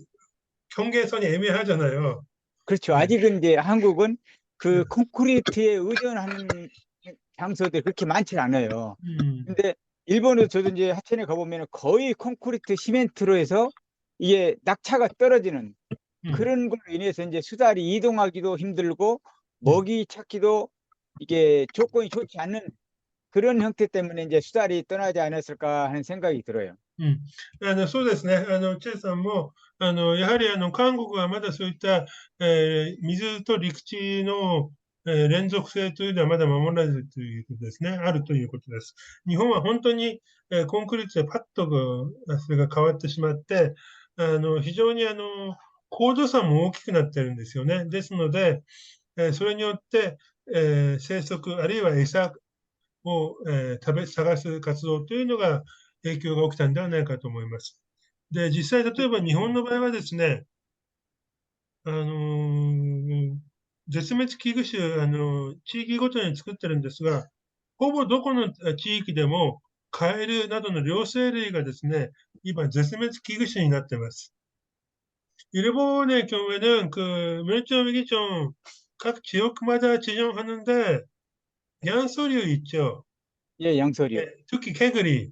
경계선이 애매하잖아요. 그렇죠. 네. 아직은 이제 한국은 네. 그 콘크리트에 의존하는 장소들이 그렇게 많지 않아요. 음, 근데 일본에도 저도 이제 하천에 가보면 거의 콘크리트 시멘트로 해서 이게 낙차가 떨어지는 음, 그런 걸로 인해서 이제 수달이 이동하기도 힘들고 음. 먹이 찾기도 이게 조건이 좋지 않는 그런 형태 때문에 이제 수달이 떠나지 않았을까 하는 생각이 들어요. うん。そうですね。チェイさんも、やはり韓国はまだそういった、水と陸地の、連続性というのはまだ守られるということですね。あるということです。日本は本当に、コンクリートでパッとそれが変わってしまって、非常に高度差も大きくなってるんですよね。ですので、それによって、生息、あるいは餌を、探す活動というのが影響が起きたんではないかと思います。で、実際、例えば日本の場合はですね、あのー絶滅危惧種、地域ごとに作ってるんですが、ほぼどこの地域でもカエルなどの両生類がですね、今絶滅危惧種になっています。일본의 경우에는 그 멸종위기종 각 지역마다 지정하는데 양서류 있죠. 예, 양서류. 특히 개구리.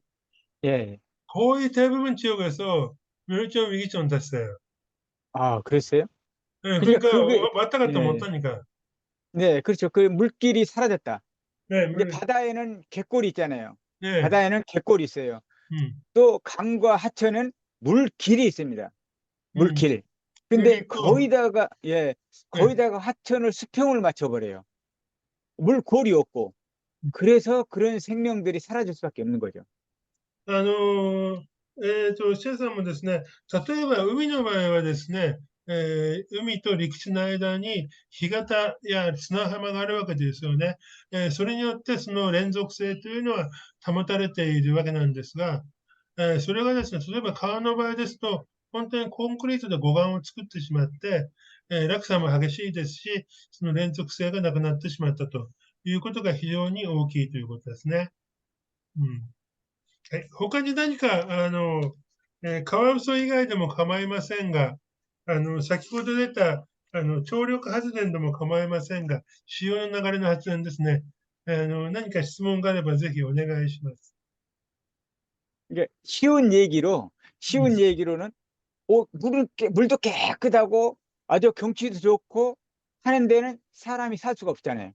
예. 거의 대부분 지역에서 멸종위기종 됐어요. 아, 그랬어요? 네, 그러니까 그러니까 그게, 왔다 갔다 예. 못하니까. 네, 그렇죠. 그 물길이 사라졌다. 네, 이제 바다에는 갯골이 있잖아요. 네, 바다에는 갯골이 있어요. 음, 또 강과 하천은 물길이 있습니다. 음. 물길. 근데 여기 또, 거기다가, 예, 네, 거기다가 하천을 수평을 맞춰버려요. 물골이 없고. 그래서 그런 생명들이 사라질 수밖에 없는 거죠. シェさんもですね、例えば海の場合はですね、海と陸地の間に干潟や砂浜があるわけですよね。それによってその連続性というのは保たれているわけなんですが、それがですね、例えば川の場合ですと、本当にコンクリートで護岸を作ってしまって、落差も激しいですし、その連続性がなくなってしまったということが非常に大きいということですね。うん。はい、他に何か、カワウソ以外でも構いませんが、先ほど出た、張力発電でも構いませんが、潮の流れの発電ですね。何か質問があればぜひお願いします。 이게 쉬운 얘기로는, 물도 깨끗하고 아주 경치도 좋고 하는 데는 사람이 살 수가 없잖아요.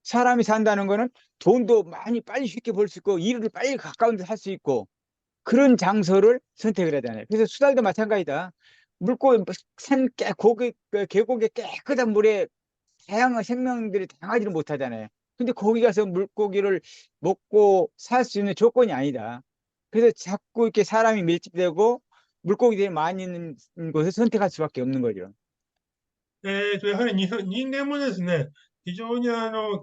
사람이 산다는 거는 돈도 많이 빨리 쉽게 벌 수 있고 일을 빨리 가까운 데 살 수 있고 그런 장소를 선택을 하잖아요. 그래서 수달도 마찬가지다. 계곡의 깨끗한 물에 다양한 생명들이 다양하지는 못하잖아요. 근데 거기 가서 물고기를 먹고 살 수 있는 조건이 아니다. 그래서 자꾸 이렇게 사람이 밀집되고 물고기들이 많이 있는 곳을 선택할 수밖에 없는 거죠. やはり人間もですね、非常に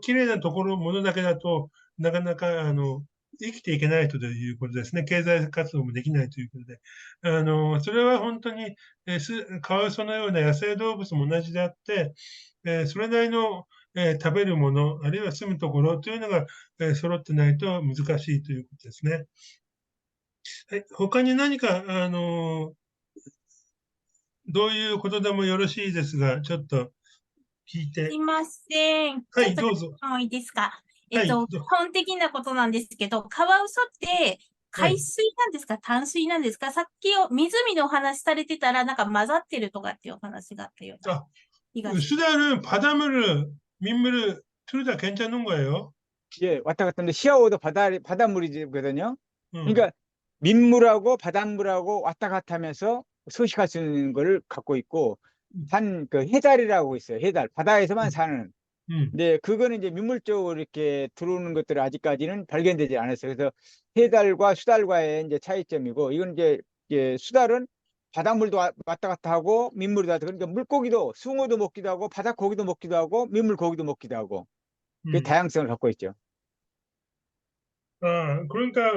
綺麗なところ、ものだけだとなかなか生きていけないということですね。経済活動もできないということで。それは本当に、カワウソのような野生動物も同じであって、それなりの、食べるもの、あるいは住むところというのが、揃ってないと難しいということですね。はい、他に何か、どういうことでもよろしいですが、ちょっと聞いて。すいません。はい、ちょっとどうぞ。もいいですか。はい、基本的なことなんですけど、カワウソって海水なんですか、淡水なんですか。さっき湖のお話されてたら、なんか混ざってるとかっていうお話があったような気がします。 수달은 바닷물을, 민물을 둘 다 괜찮은 거예요. 예, 왔다 갔다 하는데 시아오도 바닷물이거든요. 응. 그러니까 민물하고 바닷물하고 왔다 갔다 하면서 서식할 수 있는 걸 갖고 있고, 한 그 해달이라고 있어요. 해달. 바다에서만 사는. 네, 그거는 이제 민물 쪽으로 이렇게 들어오는 것들은 아직까지는 발견되지 않았어요. 그래서 해달과 수달과의 이제 차이점이고, 이건 이제 수달은 바닷물도 왔다 갔다 하고 민물도 왔다. 그러니까 물고기도 숭어도 먹기도 하고 바닷 고기도 먹기도 하고 민물 고기도 먹기도 하고 그 다양성을 갖고 있죠. 아, 그러니까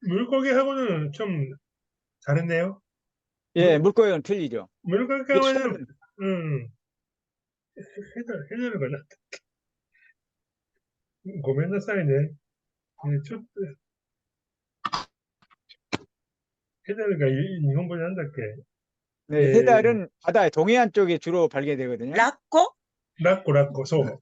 물고기하고는 좀 다르네요. 예, 물고기는 틀리죠. 물고기하고는 해달가 나. ごめんなさいね。ちょっと、해달가 일본어なんだっけ? 네, 해달은 바다의 동해안 쪽에 주로 발견되거든요. 라꼬? 라꼬, そう.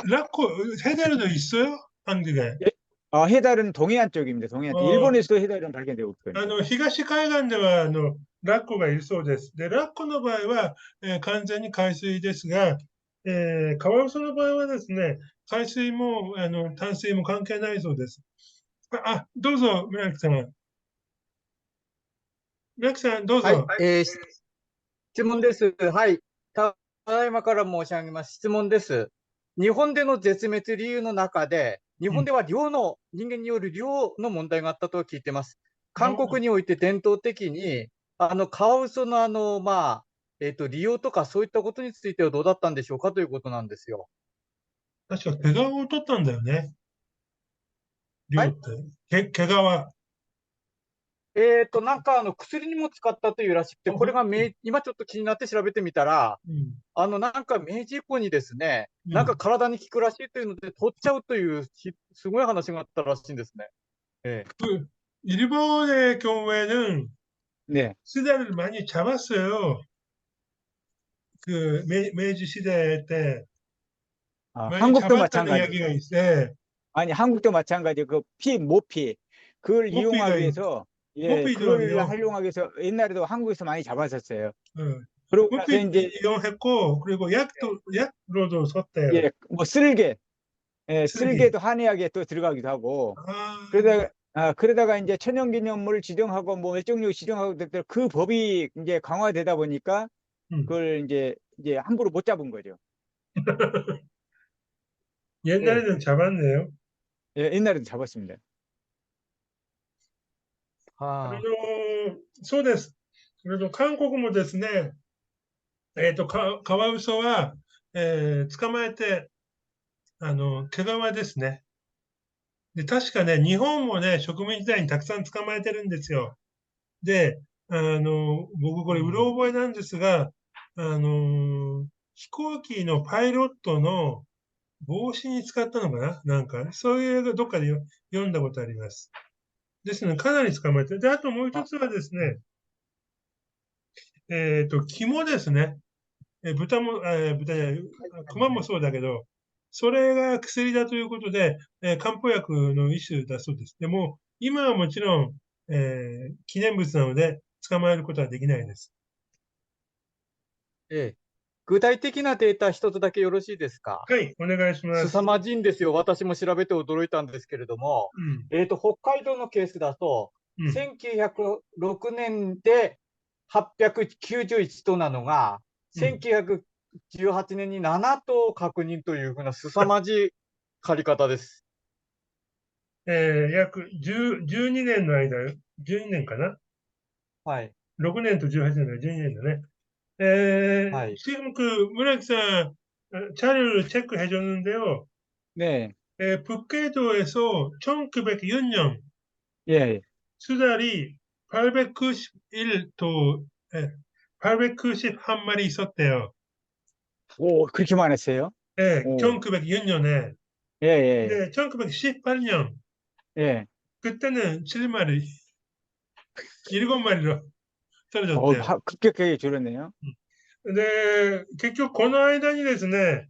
라꼬, 해달도 있어요? 한국에? 예? 해달은 동해안 쪽입니다. 동해안 쪽. 일본에서도 해달은 발견되고 있거든요. 東海岸では、ラッコがいるそうです。で、ラッコの場合は、完全に海水ですが、カワウソの場合はですね、海水も、淡水も関係ないそうです。どうぞ、村木さん。村木さん、どうぞ。はい、質問です。はい。ただいまから申し上げます。質問です。日本での絶滅理由の中で、日本では人間による漁の問題があったと聞いてます。韓国において伝統的に、カワウソの利用とかそういったことについてはどうだったんでしょうかということなんですよ。確か毛皮を取ったんだよね。漁って。毛皮。なんか薬にも使ったというらしくて、これが今ちょっと気になって調べてみたら、なんか明治以降にですね、なんか体に効くらしいというので、取っちゃうというすごい話があったらしいんですね。그 일본의 경우에는 네. 수다를 많이 잡았어요. 그 메이지 시대 때 많이 한국도 잡았다는 마찬가지. 이야기가 있어요. 아니, 한국도 마찬가지. 모피. 그걸 모피가 이용하기 위해서, 예, 모피도 그걸 활용하기 위해서 옛날에도 한국에서 많이 잡았었어요. 그러고 나서 모피 이제, 이용했고 그리고 약로도 썼대요. 예, 뭐 쓸개, 예, 쓸개. 쓸개도 한의학에 또 들어가기도 하고, 그러다가 이제 천연기념물 지정하고 뭐 멸종류 지정하고 그 법이 이제 강화되다 보니까 그걸 이제 함부로 못 잡은 거죠. 옛날에는 잡았네요. 예, 옛날에도 잡았습니다. そうです。それと韓国もですね、カワウソは、捕まえて、毛皮ですね。で、確かね、日本もね、植民時代にたくさん捕まえてるんですよ。で、僕これ、うろ覚えなんですが、飛行機のパイロットの帽子に使ったのかななんか、そういうどっかで読んだことあります。ですので、かなり捕まえてる。で、あともう一つはですね、肝ですね。豚じゃない、熊もそうだけど、それが薬だということで、漢方薬の一種だそうです。でも、今はもちろん、記念物なので、捕まえることはできないです。具体的なデータ一つだけよろしいですか？はい、お願いします。凄まじいんですよ。私も調べて驚いたんですけれども、北海道のケースだと、1906年で891頭なのが、1918年に7頭確認というふうな凄まじい借り方です。約12年の間、12年かな？はい。6年と18年の12年だね。지금 문학사 자료를 체크해 줬는데요. 네. 북계도에서 1906년 예. 수달이 891도, 891마리 있었대요. 오, 그렇게 많았어요? 네, 오. 1906년에. 예. 네, 1918년. 예. 그때는 7마리, 7마리로 떨어졌대요. 급격하게 줄었네요. 근데, 結局この間にですね、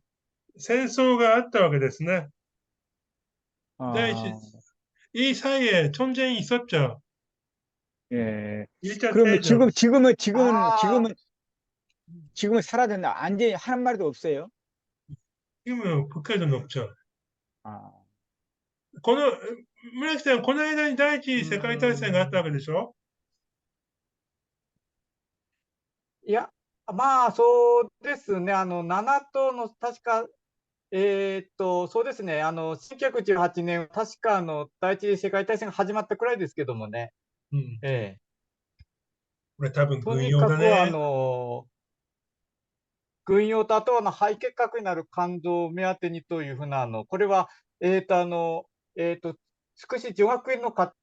戦争があったわけですね。 이 사이에 전쟁이 있었죠. 예. 1차 그러면 대전. 지금은 사라졌나? 완전히 한 마리도 없어요? 지금은 북해도는 없죠. この、村木さん、この間に第一次世界大戦があったわけでしょ？いや、まあ、そうですね。7頭の、確か、そうですね。1918年、確か、第一次世界大戦が始まったくらいですけどもね。これ多分と軍用だにかく、ね。軍用と、あとは肺結核になる肝臓を目当てにというふうな、これは、福祉女学院の方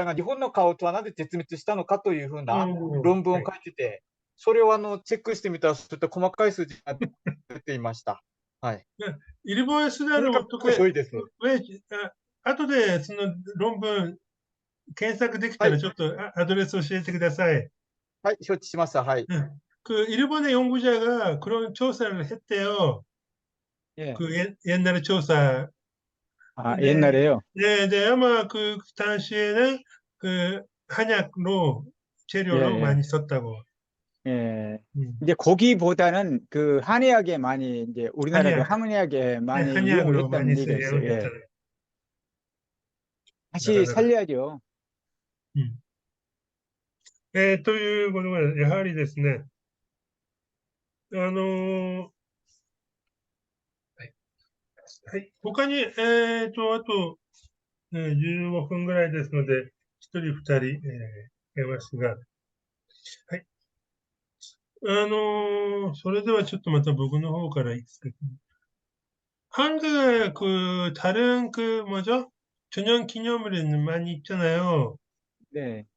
が日本のカワウソはなぜ絶滅したのかというふうな論文を書いてて、それをチェックしてみたら、そういった細かい数字が出ていました。はい。일본의 수다를 어떻게,後でその論文検索できたらちょっとアドレス教えてください。はい、承知しました。はい。일본의 연구자가 그런 조사를 했대요. 예. 옛날에 조사. 옛날에요? 네, 아마 그 당시에는 한약로 재료로 많이 썼다고. 예. 이제 고기보다는 그 한의학에 많이 이제 우리나라도 한의학에 많이 이용을 했다는 얘기가 있어요. 예. 다시 살려야죠. ということが、やはりですね、はい。他に、あと、15分ぐらいですので、一人二人、いますが、はい。それではちょっとまた僕の方からいくつか。한국에 다른 뭐죠? 전형 기념물은 많이 있잖아요. 네.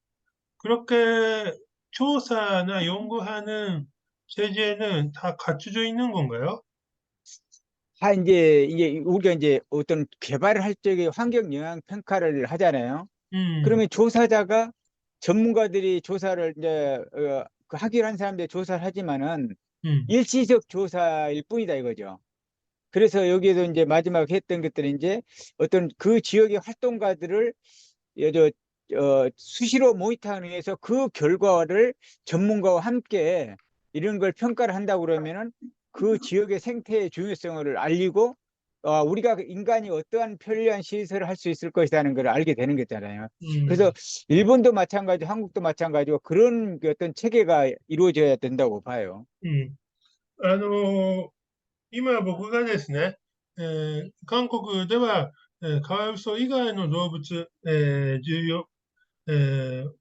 그렇게 조사나 연구하는 체제는 다 갖춰져 있는 건가요? 이제 우리가 이제 어떤 개발을 할 적에 환경 영향 평가를 하잖아요. 그러면 조사자가 전문가들이 조사를 이제 그 하기로 한 사람들 조사를 하지만은 일시적 조사일 뿐이다 이거죠. 그래서 여기에도 이제 마지막 했던 것들은 이제 어떤 그 지역의 활동가들을 수시로 모니터링 해서 그 결과를 전문가와 함께 이런 걸 평가를 한다고 그러면은 그 지역의 생태의 중요성을 알리고 우리가 인간이 어떠한 편리한 시설을 할 수 있을 것이라는 걸 알게 되는 거잖아요. 그래서 일본도 마찬가지고 한국도 마찬가지고 그런 어떤 체계가 이루어져야 된다고 봐요. あの今僕がですね、韓国では、カワウソ以外の動物、重要、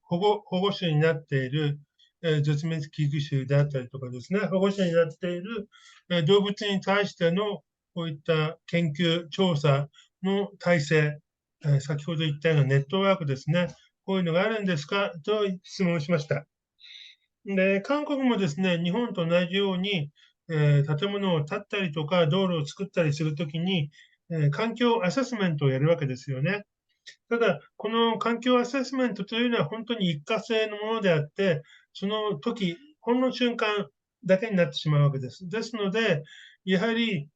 保護種になっている、絶滅危惧種であったりとかですね、保護種になっている、動物に対してのこういった研究、調査の体制、先ほど言ったようなネットワークですね、こういうのがあるんですかと質問しました。で、韓国もですね、日本と同じように、建物を建ったりとか、道路を作ったりするときに、環境アセスメントをやるわけですよね。ただ、この環境アセスメントというのは本当に一過性のものであって、その時、ほんの瞬間だけになってしまうわけです。ですので、やはり、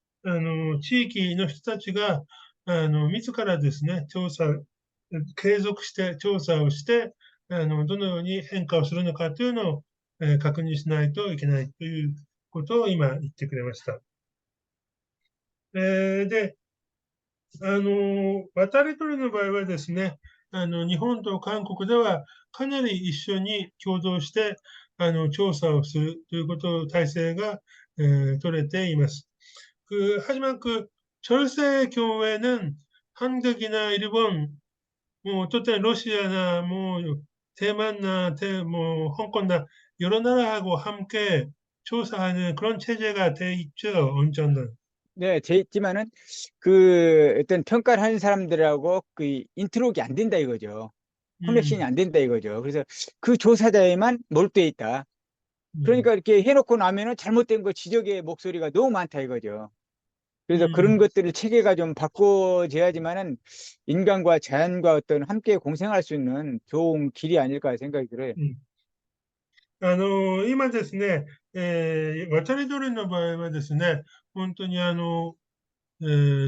地域の人たちが、自らですね、継続して調査をして、どのように変化をするのかというのを、確認しないといけないということを今言ってくれました。で、渡り鳥の場合はですね、日本と韓国ではかなり一緒に共同して、調査をするという体制が、取れています。하지만 철새 경우에는 한국이나 일본, 어떤 러시아나 대만나 홍콩나 여러 나라하고 함께 조사하는 그런 체제가 돼 있죠, 언제나. 네, 돼 있지만은 그 어떤 평가를 하는 사람들하고 그 인트로가 안 된다 이거죠. 커넥션이 안 된다 이거죠. 그래서 그 조사자에만 몰두해 있다. 그러니까 이렇게 해놓고 나면은 잘못된 거 지적의 목소리가 너무 많다 이거죠. 그래서 그런 것들을 체계가 좀 바꿔져야지만은 인간과 자연과 어떤 함께 공생할 수 있는 좋은 길이 아닐까 생각이 들어요. 今ですね、渡り鳥の場合はですね、本当に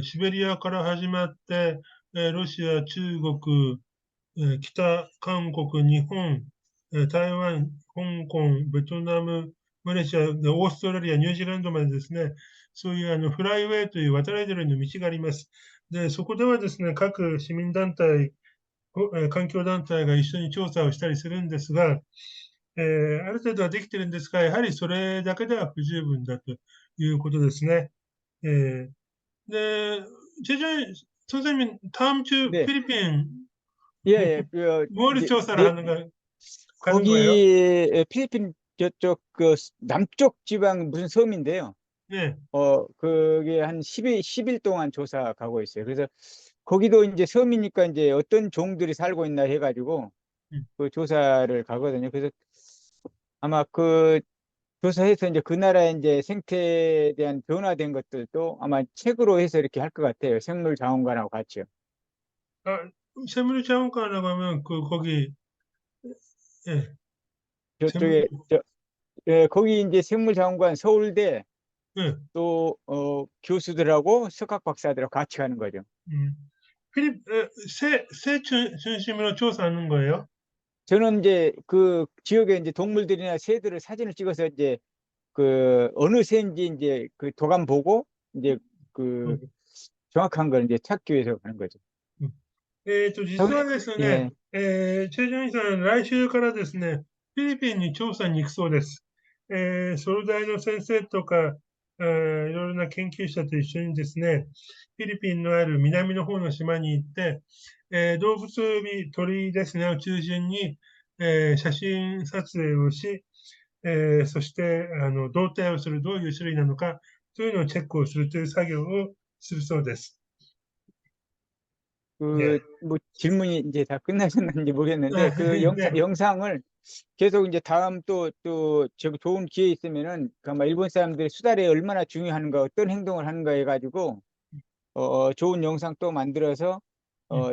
シベリアから始まって、ロシア、中国、北韓国、日本、台湾、香港、ベトナム、マレーシア、オーストラリア、ニュージーランドまでですね、そういうフライウェイという渡り鳥の道があります。で、そこではですね、各市民団体、環境団体が一緒に調査をしたりするんですが、ある程度はできてるんですが、やはりそれだけでは不十分だということですね。で、선생님, 다음 주 네. 필리핀 예, 뭘 조사를 가는 거예요? 거기 필리핀 저쪽 그 남쪽 지방 무슨 섬인데요. 네. 그게 한 10일 동안 조사 가고 있어요. 그래서 거기도 이제 섬이니까 이제 어떤 종들이 살고 있나 해가지고 그 조사를 가거든요. 그래서 아마 그 조사해서 이제 그 나라의 이제 생태에 대한 변화된 것들도 아마 책으로 해서 이렇게 할 것 같아요. 생물자원관하고 같이요. 생물자원관이라고 하면 거기 예. 저쪽에 거기 이제 생물자원관 서울대 예. 또 교수들하고 석학 박사들하고 같이 가는 거죠. 새 중심으로 조사하는 거예요? 저는 이제 그 지역에 이제 동물들이나 새들을 사진을 찍어서 이제 그 어느 새인지 이제 그 도감 보고 이제 그 정확한 걸 이제 찾기 위해서 가는 거죠. 実はですね、チェ・ジュンさん、来週からですね、フィリピンに調査に行くそうです。ソル大の先生とか、いろいろな研究者と一緒にですね、フィリピンのある南の方の島に行って、動物鳥ですね、を中心に、写真撮影をし、そして、動態をする、どういう種類なのか、そういうのをチェックをするという作業をするそうです。그 뭐 질문이 이제 다 끝나셨는지 모르겠는데 그 네. 영상을 계속 이제 다음 또 좋은 기회 있으면은 그 아마 일본 사람들이 수달에 얼마나 중요한가 어떤 행동을 하는가 해가지고 좋은 영상 또 만들어서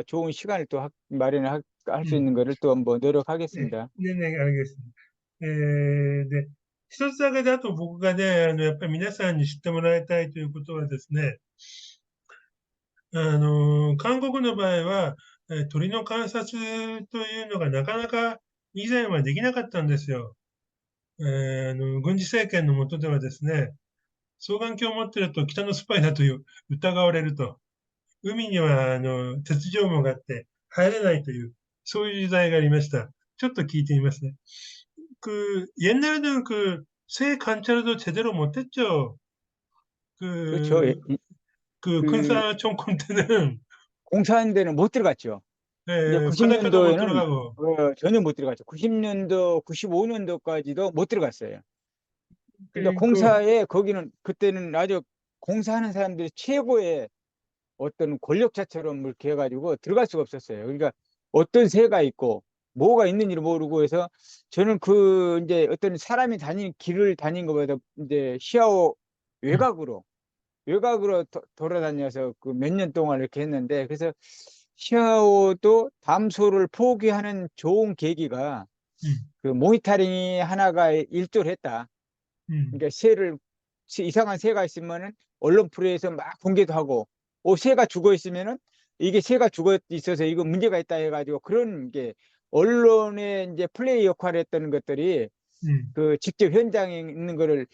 좋은 시간을 또 마련할 수 있는 거를 또 한번 ね、 노력하겠습니다. ね、ね、あれです。で、一つだけだと僕がね、やっぱり皆さんに知ってもらいたいということはですね、韓国の場合は、鳥の観察というのがなかなか以前はできなかったんですよ。軍事政権の下ではですね、双眼鏡を持ってると北のスパイだという疑われると。海には、鉄条網があって入れないという、そういう時代がありました。ちょっと聞いてみますね。옛날에는 새 관찰도 제대로 못했죠. 그렇죠. 그 군사총권 때는, 공사한 데는 못 들어갔죠. 이제 바닷가도 못 90년도에는 들어가고, 전혀 못 들어갔죠. 90년도, 95년도까지도 못 들어갔어요. 그러니까 그, 거기는 그때는 아주 공사하는 사람들이 최고의 어떤 권력자처럼 이렇게 해가지고 들어갈 수가 없었어요. 그러니까 어떤 새가 있고 뭐가 있는지를 모르고 해서 저는 이제 어떤 사람이 다니는 길을 다닌 것보다 이제 시야오 외곽으로 돌아다녀서 그 몇 년 동안 이렇게 했는데 그래서 시야오도 담소를 포기하는 좋은 계기가 그 모니터링이 하나가 일조를 했다. 그러니까 이상한 새가 있으면은 언론 프레스에서 막 공개도 하고, 새가 죽어 있으면은 이게 새가 죽어 있어서 이거 문제가 있다 해가지고 그런 게 언론의 이제 플레이 역할을 했던 것들이 그 직접 현장에 있는 거를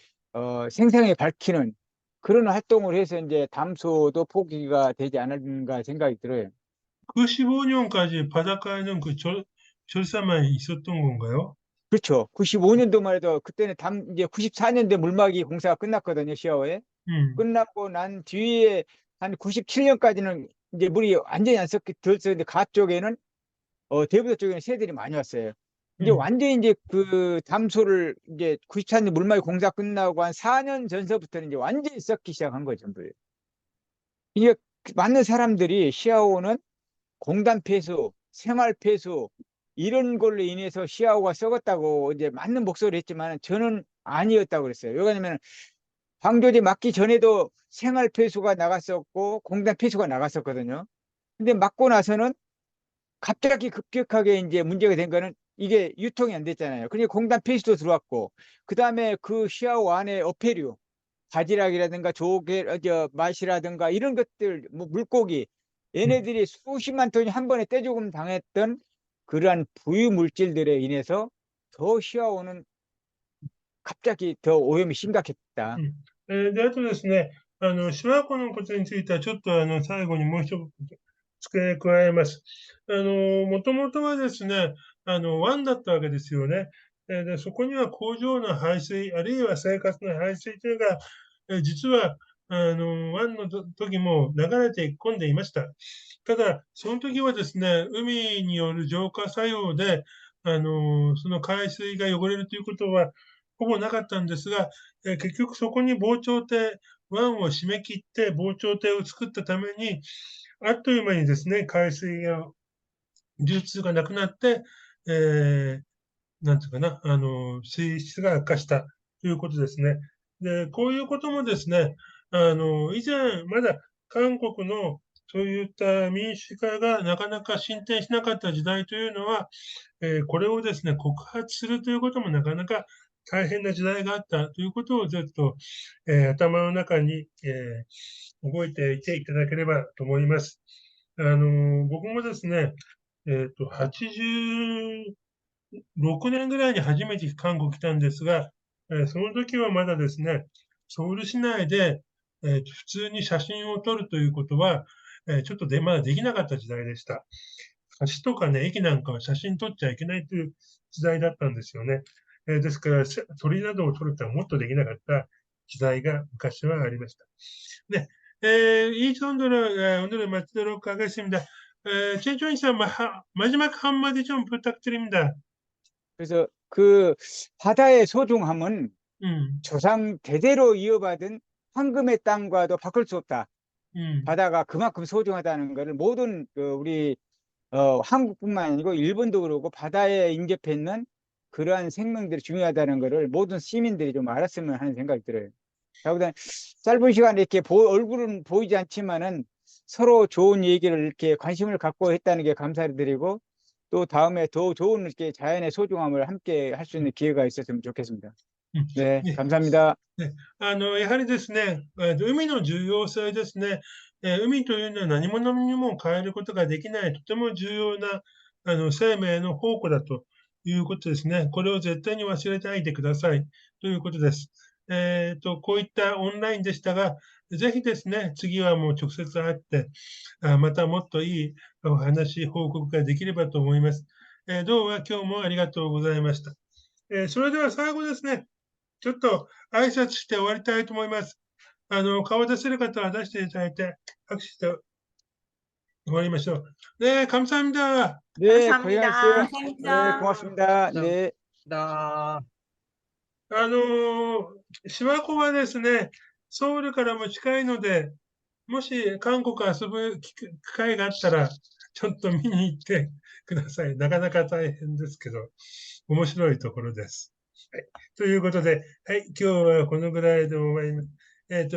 생생하게 밝히는 그런 활동을 해서 이제 담소도 포기가 되지 않았는가 생각이 들어요. 95년까지 바닷가에는 절사만 있었던 건가요? 그렇죠. 95년도만 해도 그때는 이제 94년대 물막이 공사가 끝났거든요, 시야오에. 끝나고 난 뒤에 한 97년까지는 이제 물이 완전히 안 들었는데 가 쪽에는 대부도 쪽에는 새들이 많이 왔어요. 이제 완전히 이제 그 담소를 이제 94년 물막이 공사 끝나고 한 4년 전서부터는 이제 완전히 썩기 시작한 거죠, 전부. 이게 많은 사람들이 시야오는 공단 폐수, 생활 폐수 이런 걸로 인해서 시야오가 썩었다고 이제 맞는 목소리를 했지만 저는 아니었다고 그랬어요. 왜냐하면 방조제 맞기 전에도 생활 폐수가 나갔었고 공단 폐수가 나갔었거든요. 근데 맞고 나서는 갑자기 급격하게 이제 문제가 된 거는 이게 유통이 안 됐잖아요. 그러니까 공단 폐수도 들어왔고 그 다음에 그 시야오 안에 어패류, 바지락이라든가 맛이라든가 이런 것들, 뭐 물고기 얘네들이 수십만 톤이 한 번에 떼죽음 당했던 그러한 부유 물질들에 인해서 더 시야오는 갑자기 더 오염이 심각했다. で、あとですね、シワ湖のことについては、ちょっと最後にもう一つ付け加えます。もともとはですね、湾だったわけですよね。で、そこには工場の排水、あるいは生活の排水というのが、実は、湾の時も流れて込んでいました。ただ、その時はですね、海による浄化作用で、その海水が汚れるということは、ほぼなかったんですが、結局そこに防潮堤、湾を締め切って防潮堤を作ったために、あっという間にですね、海水が、流通がなくなって、なんていうかな、水質が悪化したということですね。で、こういうこともですね、以前、まだ韓国のそういった民主化がなかなか進展しなかった時代というのは、これをですね、告発するということもなかなか大変な時代があったということをずっと、頭の中に、覚えていていただければと思います。僕もですね、86年ぐらいに初めて韓国来たんですが、その時はまだですね、ソウル市内で、普通に写真を撮るということは、ちょっとまだできなかった時代でした。橋とかね、駅なんかは写真撮っちゃいけないという時代だったんですよね。ですから、鳥などを撮るとはもっとできなかった時代が昔はありました。네, 이 정도로 오늘을 마치도록 하겠습니다. 최준희 씨, 마지막 한마디 좀 부탁드립니다. 그래서 그 바다의 소중함은 음, 조상 대대로 이어받은 황금의 땅과도 바꿀 수 없다. 바다가 그만큼 소중하다는 것을 모든 우리 한국뿐만 아니고 일본도 그러고 바다에 인접해 있는 그러한 생명들이 중요하다는 것을 모든 시민들이 좀 알았으면 하는 생각이 들어요. 그보다 짧은 시간에 이렇게 얼굴은 보이지 않지만은 서로 좋은 얘기를 이렇게 관심을 갖고 했다는 게 감사드리고 또 다음에 더 좋은 이렇게 자연의 소중함을 함께 할 수 있는 기회가 있었으면 좋겠습니다. 네, 감사합니다. やはりですね、海の重要性ですね、海というのは何者にも変えることができない、とても重要な生命の宝庫だということですね。これを絶対に忘れないでくださいということです。こういったオンラインでしたが、ぜひですね、次はもう直接会って、またもっといいお話、報告ができればと思います。どうも今日もありがとうございました。それでは最後ですね、ちょっと挨拶して終わりたいと思います。顔出せる方は出していただいて、拍手して終わりましょう。네、 감사합니다. 네, 감사합니다. 고생하셨어요. 감사합니다. 네, 고맙습니다. 네. だ島子はですね、ソウルからも近いので、もし韓国遊ぶ機会があったら、ちょっと見に行ってください。なかなか大変ですけど、面白いところです。はい、ということで、はい、今日はこのぐらいで終わります。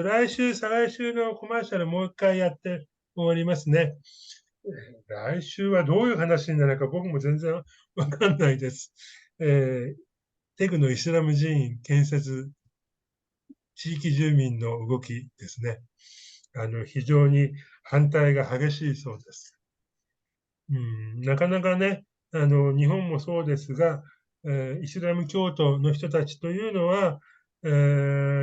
来週、再来週のコマーシャルもう一回やって終わりますね。来週はどういう話になるか僕も全然わかんないです。テグのイスラム寺院建設、地域住民の動きですね。非常に反対が激しいそうです。なかなかね、日本もそうですが、イスラム教徒の人たちというのは、い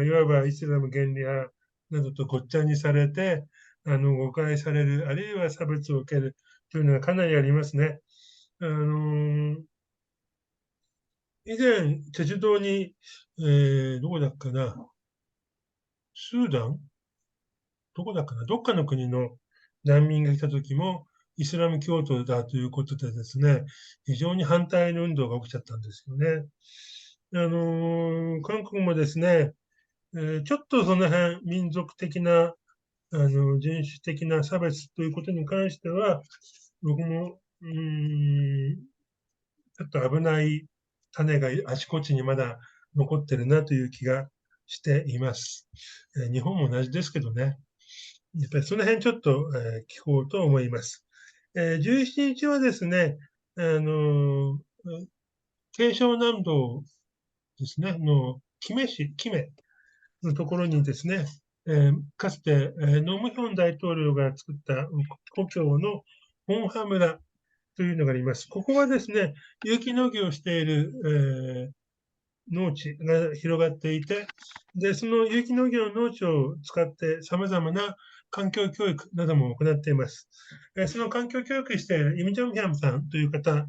わばイスラム原理派などとごっちゃにされて、誤解される、あるいは差別を受けるというのがかなりありますね。以前、チェジュ島に、どこだっけな、スーダンどこだっけな、どっかの国の難民が来た時も、イスラム教徒だということでですね、非常に反対の運動が起きちゃったんですよね。韓国もですね、ちょっとその辺、民族的な、人種的な差別ということに関しては、僕も、ちょっと危ない種があちこちにまだ残ってるなという気がしています。日本も同じですけどね。やっぱりその辺ちょっと、聞こうと思います。17日はですね、慶尚南道ですね、のキメのところにですね、かつて、ノムヒョン大統領が作った故郷のホンハ村というのがあります。ここはですね、有機農業をしている、農地が広がっていて、で、その有機農業の農地を使って様々な環境教育なども行っています。その環境教育しているイム・ジョンヒャムさんという方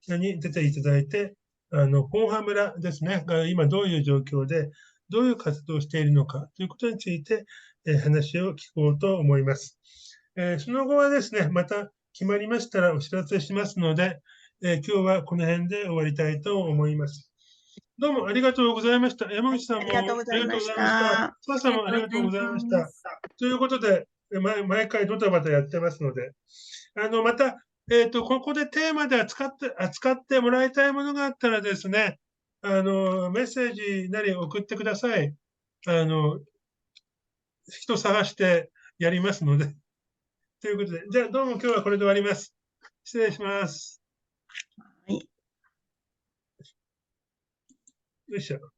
に出ていただいて、ホンハ村ですね、が今どういう状況で、どういう活動をしているのかということについて、話を聞こうと思います。その後はですね、また決まりましたらお知らせしますので、今日はこの辺で終わりたいと思います。どうもありがとうございました。山口さんもありがとうございました。澤さんもありがとうございました。ということで、毎回ドタバタやってますので、また、ここでテーマで扱ってもらいたいものがあったらですね、メッセージなり送ってください。人探してやりますので。ということで、じゃあどうも今日はこれで終わります。失礼します。はい。よいしょ。